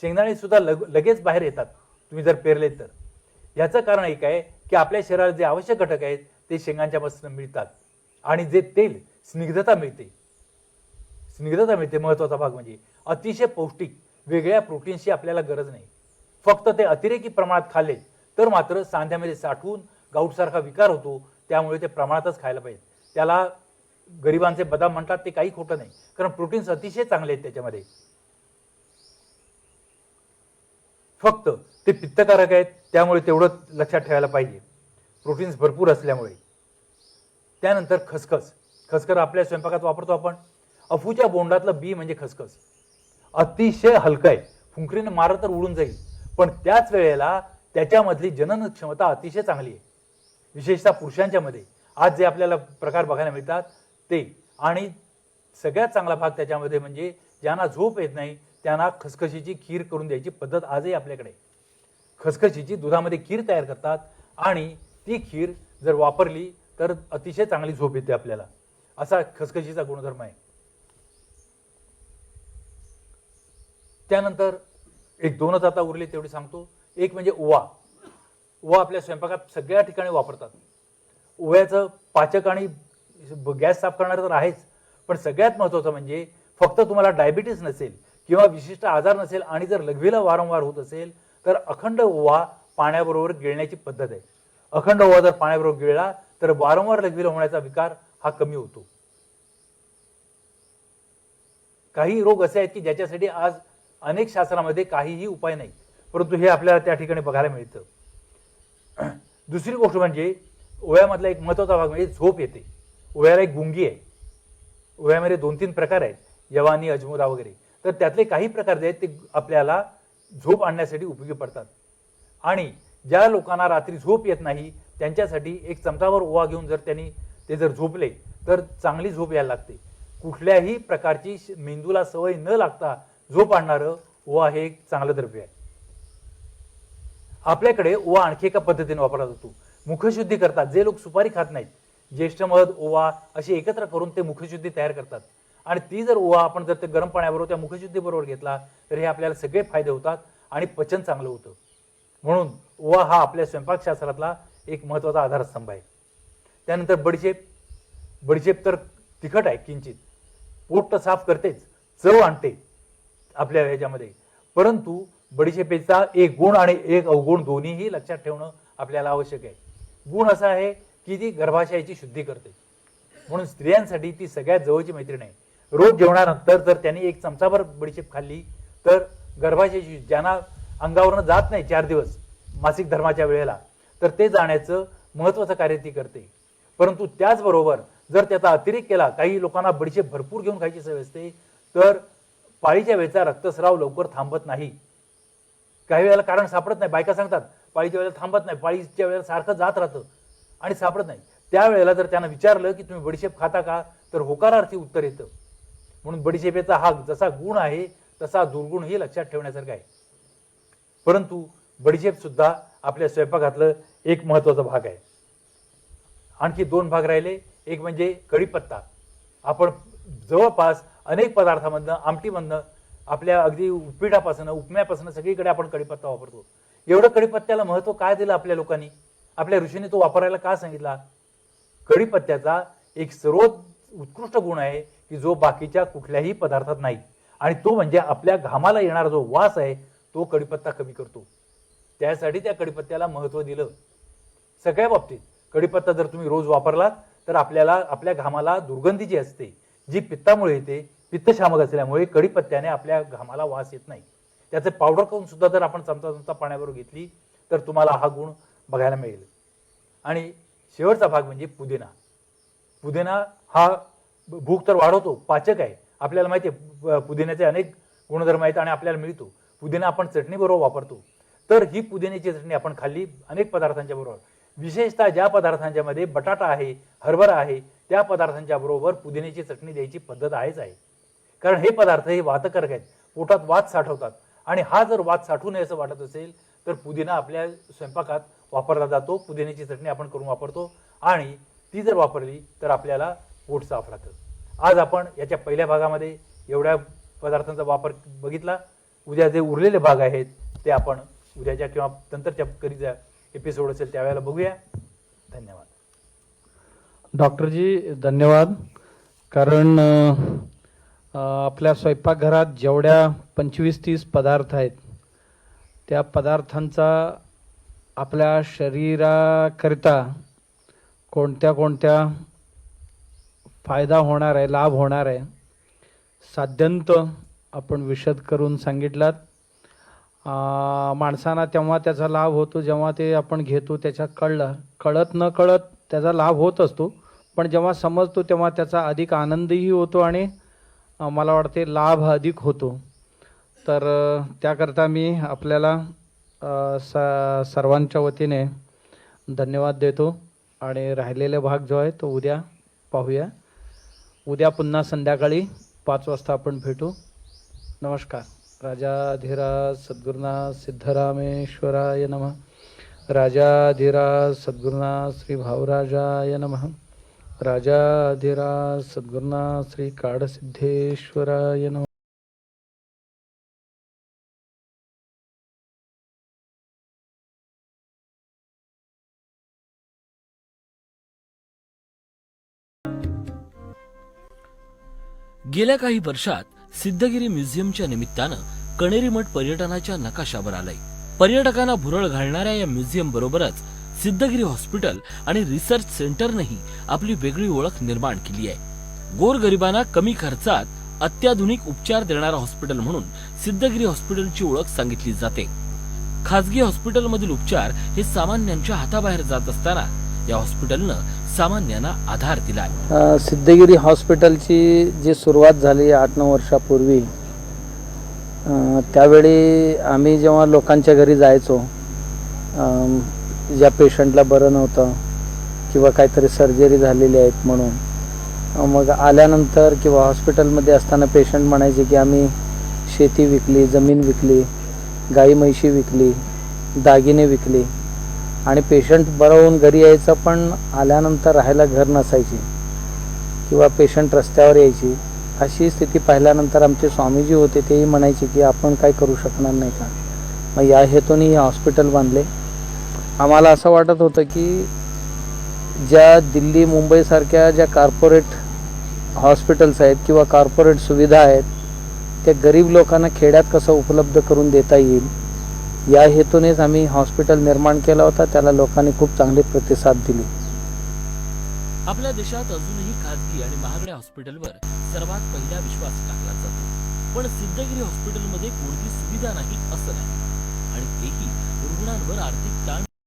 [SPEAKER 2] शेंगदाणे सुद्धा लगेच बाहेर येतात तुम्ही जर पेरलेत तर. याचं कारण एक आहे की आपल्या शरीराला जे आवश्यक घटक आहेत ते शेंगांच्या पासून मिळतात. आणि जे तेल स्निग्धता मिळते, महत्वाचा भाग म्हणजे अतिशय पौष्टिक, वेगळ्या प्रोटीन्सची आपल्याला गरज नाही. फक्त ते अतिरेकी प्रमाणात खाल्ले तर मात्र सांध्यामध्ये साठवून गाऊटसारखा विकार होतो. त्यामुळे ते प्रमाणातच खायला पाहिजे. त्याला गरिबांचे बदाम म्हणतात, ते काही खोटं नाही, कारण प्रोटीन्स अतिशय चांगले आहेत त्याच्यामध्ये. फक्त ते पित्तकारक आहेत, त्यामुळे तेवढं लक्षात ठेवायला पाहिजे, प्रोटीन्स भरपूर असल्यामुळे. त्यानंतर खसखस आपल्या स्वयंपाकात वापरतो आपण. अफूच्या बोंडातलं बी म्हणजे खसखस. अतिशय हलकं आहे, फुंकरीने मारलं तर उडून जाईल, पण त्याच वेळेला त्याच्यामधली जनन क्षमता अतिशय चांगली आहे. विशेषतः पुरुषांच्या मध्ये आज जे आपल्याला प्रकार बघायला मिळतात ते. आणि सगळ्यात चांगला भाग त्याच्यामध्ये म्हणजे ज्यांना झोप येत नाही त्यांना खसखशीची खीर करून द्यायची पद्धत आजही आपल्याकडे. खसखशीची दुधामध्ये खीर तयार करतात आणि ती खीर जर वापरली तर अतिशय चांगली झोप येते आपल्याला. असा खसखशीचा गुणधर्म आहे. त्यानंतर एक दोनच आता उरले तेवढे सांगतो. एक म्हणजे ओवा आपल्या स्वयंपाकात सगळ्या ठिकाणी वापरतात. ओव्याचं पाचक आणि गॅस साफ करणारं तर आहेच, पण सगळ्यात महत्त्वाचं म्हणजे फक्त तुम्हाला डायबिटीस नसेल किंवा विशिष्ट आजार नसेल आणि जर लघवीला वारंवार होत असेल तर अखंड ओवा पाण्याबरोबर गिळण्याची पद्धत आहे. अखंड ओवा जर पाण्याबरोबर गिळला तर वारंवार लघवीला होण्याचा विकार हा कमी होतो. काही रोग असे आहेत की ज्याच्यासाठी आज अनेक शास्त्रामध्ये काहीही उपाय नाही, परंतु हे आपल्याला त्या ठिकाणी बघायला मिळतं. दुसरी गोष्ट म्हणजे ओव्यामधला एक महत्त्वाचा भाग म्हणजे झोप येते. ओव्याला एक गुंगी आहे. ओव्यामध्ये 2-3 प्रकार आहेत, यवानी, अजमुरा वगैरे. तर त्यातले काही प्रकार जे आहेत ते आपल्याला झोप आणण्यासाठी उपयोगी पडतात. आणि ज्या लोकांना रात्री झोप येत नाही त्यांच्यासाठी एक चमचाभर ओवा घेऊन जर त्यांनी ते जर झोपले तर चांगली झोप यायला लागते. कुठल्याही प्रकारची मेंदूला सवय न लागता झोप आणणारं ओवा हे एक चांगलं द्रव्य आहे. आपल्याकडे ओवा आणखी एका पद्धतीने वापरला जातो. मुखशुद्धी करतात. जे लोक सुपारी खात नाहीत, ज्येष्ठ मध, ओवा असे एकत्र करून ते मुखशुद्धी तयार करतात. आणि ती जर ओवा आपण जर ते गरम पाण्याबरोबर त्या मुखशुद्धी बरोबर घेतला तर हे आपल्याला सगळे फायदे होतात आणि पचन चांगलं होतं. म्हणून ओवा हा आपल्या स्वयंपाकशास्त्रातला एक महत्त्वाचा आधारस्तंभ आहे. त्यानंतर बडीशेप तर तिखट आहे किंचित, पोट तर साफ करतेच, चव आणते आपल्या ह्याच्यामध्ये, परंतु बडीशेपेचा एक गुण आणि एक अवगुण दोन्हीही लक्षात ठेवणं आपल्याला आवश्यक आहे. गुण असा आहे की ती गर्भाशयाची शुद्धी करते, म्हणून स्त्रियांसाठी ती सगळ्यात जवळची मैत्रीण आहे. रोज जेवणानंतर जर त्यांनी एक चमचाभर बडीशेप खाल्ली तर गर्भाशयाची, ज्यांना अंगावरनं जात नाही 4 दिवस मासिक धर्माच्या वेळेला, तर ते जाण्याचं महत्त्वाचं कार्य ती करते. परंतु त्याचबरोबर जर त्याचा अतिरेक केला, काही लोकांना बडीशेप भरपूर घेऊन खायची सवय असते, तर पाळीच्या वेळेचा रक्तस्राव लवकर थांबत नाही. काही वेळेला कारण सापडत नाही. बायका सांगतात पाळीच्या वेळेला थांबत नाही, पाळीच्या वेळेला सारखं जात राहतं आणि सापडत नाही. त्यावेळेला जर त्यांना विचारलं की तुम्ही बडीशेप खाता का, तर होकारार्थी उत्तर येतं. म्हणून बडीशेपेचा हा जसा गुण आहे तसा दुर्गुणही लक्षात ठेवण्यासारखा आहे. परंतु बडीशेप सुद्धा आपल्या स्वयंपाकातलं एक महत्त्वाचा भाग आहे. आणखी 2 भाग राहिले. एक म्हणजे कढीपत्ता. आपण जवळपास अनेक पदार्थांमधनं, आमटीमधनं, आपल्या अगदी उपीठापासून, उपम्यापासून सगळीकडे आपण कढीपत्ता वापरतो. एवढं कढीपत्त्याला महत्त्व काय दिलं आपल्या लोकांनी, आपल्या ऋषींनी तो वापरायला का सांगितला? कढीपत्त्याचा एक सर्वात उत्कृष्ट गुण आहे की जो बाकीच्या कुठल्याही पदार्थात नाही, आणि तो म्हणजे आपल्या घामाला येणारा जो वास आहे तो कढीपत्ता कमी करतो. त्यासाठी त्या कढीपत्त्याला महत्त्व दिलं. सगळ्या बाबतीत कढीपत्ता जर तुम्ही रोज वापरलात तर आपल्याला आपल्या घामाला दुर्गंधी जी असते, जी पित्तामुळे येते, पित्तशामक असल्यामुळे कढीपत्त्याने आपल्या घामाला वास येत नाही. त्याचे पावडर करून सुद्धा जर आपण चमचा पाण्याबरोबर घेतली तर तुम्हाला हा गुण बघायला मिळेल. आणि शेवटचा भाग म्हणजे पुदिना. पुदिना हा भूक तर वाढवतो, पाचक आहे. आपल्याला माहिती आहे पुदिन्याचे अनेक गुणधर्म आहेत आणि आपल्याला मिळतो. पुदिना आपण चटणी बरोबर वापरतो. तर ही पुदिन्याची चटणी आपण खाल्ली अनेक पदार्थांच्या बरोबर, विशेषतः ज्या पदार्थांच्या मध्ये बटाटा आहे, हरभरा आहे, त्या पदार्थांच्या बरोबर पुदिन्याची चटणी द्यायची पद्धत आहेच आहे. कारण हे पदार्थ हे वातकारक आहेत, पोटात वात साठवतात. आणि हा जर वात साठवू नये असं वाटत असेल तर पुदिना आपल्या स्वयंपाकात वापरला जातो. पुदिन्याची चटणी आपण करून वापरतो आणि ती जर वापरली तर आपल्याला पोट साफ राहतं. आज आपण याच्या पहिल्या भागामध्ये एवढ्या पदार्थांचा वापर बघितला. उद्या जे उरलेले भाग आहेत ते आपण उद्याच्या किंवा नंतरच्या कधीचा एपिसोड असेल त्यावेळेला बघूया. धन्यवाद.
[SPEAKER 1] डॉक्टरजी धन्यवाद. कारण आपल्या स्वयंपाकघरात जेवढ्या 25-30 पदार्थ आहेत त्या पदार्थांचा आपल्या शरीराकरिता कोणत्या कोणत्या फायदा होणार आहे, लाभ होणार आहे, साध्यंत आपण विशद करून सांगितलात. माणसांना तेव्हा त्याचा लाभ होतो जेव्हा ते आपण घेतो त्याच्या कळत न कळत त्याचा लाभ होत असतो. पण जेव्हा समजतो तेव्हा त्याचा अधिक आनंदही होतो आणि मला वाटते लाभ अधिक होतो. तर त्याकरता मी आपल्याला सर्वांच्या वतीने धन्यवाद देतो. आणि राहिलेले भाग जो आहे तो उद्या पाहूया. उद्या पुन्हा संध्याकाळी 5 वाजता आपण भेटू. नमस्कार. राजाधिराज सद्गुरुनाथ सिद्धरामेश्वराय नमः. राजाधिराज सद्गुरुनाथ श्री भावराजाय नमः. राजाधिराज सद्गुरुनाथ श्री काडसिद्धेश्वराय नमः.
[SPEAKER 3] गेल्या काही वर्षात सिद्धगिरी म्युझियमच्या निमित्तानं कणेरी मठ पर्यटनाच्या नकाशावर आलंय. पर्यटकांना भुरळ घालणाऱ्या या म्युझियम बरोबरच सिद्धगिरी हॉस्पिटल आणि रिसर्च सेंटरनेही आपली वेगळी ओळख निर्माण केली आहे. गोरगरिबांना कमी खर्चात अत्याधुनिक उपचार देणारं हॉस्पिटल म्हणून सिद्धगिरी हॉस्पिटलची ओळख सांगितली जाते. खासगी हॉस्पिटलमधील उपचार हे सामान्यांच्या हाताबाहेर जात असताना या हॉस्पिटलनं सामान्यांना आधार दिलाय.
[SPEAKER 1] सिद्धगिरी हॉस्पिटलची जी सुरुवात झाली 8-9 वर्षापूर्वी, त्यावेळी आम्ही जेव्हा लोकांच्या घरी जायचो, ज्या पेशंटला बरं नव्हतं किंवा काहीतरी सर्जरी झालेली आहेत म्हणून, मग आल्यानंतर किंवा हॉस्पिटलमध्ये असताना पेशंट म्हणायचे की आम्ही शेती विकली, जमीन विकली, गाई म्हैशी विकली, दागिने विकली. आणि पेशंट बरं होऊन घरी यायचं पण आल्यानंतर राहायला घर नसायची किंवा पेशंट रस्त्यावर यायची. अशी स्थिती पाहिल्यानंतर आमचे स्वामीजी होते तेही म्हणायचे की आपण काय करू शकणार नाही का. मग या हेतूने हे हॉस्पिटल बांधले. आम्हाला असं वाटत होतं की ज्या दिल्ली मुंबईसारख्या ज्या कॉर्पोरेट हॉस्पिटल्स आहेत किंवा कॉर्पोरेट सुविधा आहेत त्या गरीब लोकांना खेड्यात कसं उपलब्ध करून देता येईल या हेतूनेच आम्ही हॉस्पिटल निर्माण केला होता. त्याला लोकांनी खूप चांगले प्रतिसाद दिले.
[SPEAKER 3] आपल्या देशात अजूनही खासगी आणि महागड्या हॉस्पिटलवर सर्वात पहिला विश्वास टाकला जातो. पण सिद्धगिरी हॉस्पिटलमध्ये कोणती सुविधा नाही असं नाही आणि तेही रुग्णांवर आर्थिक ताण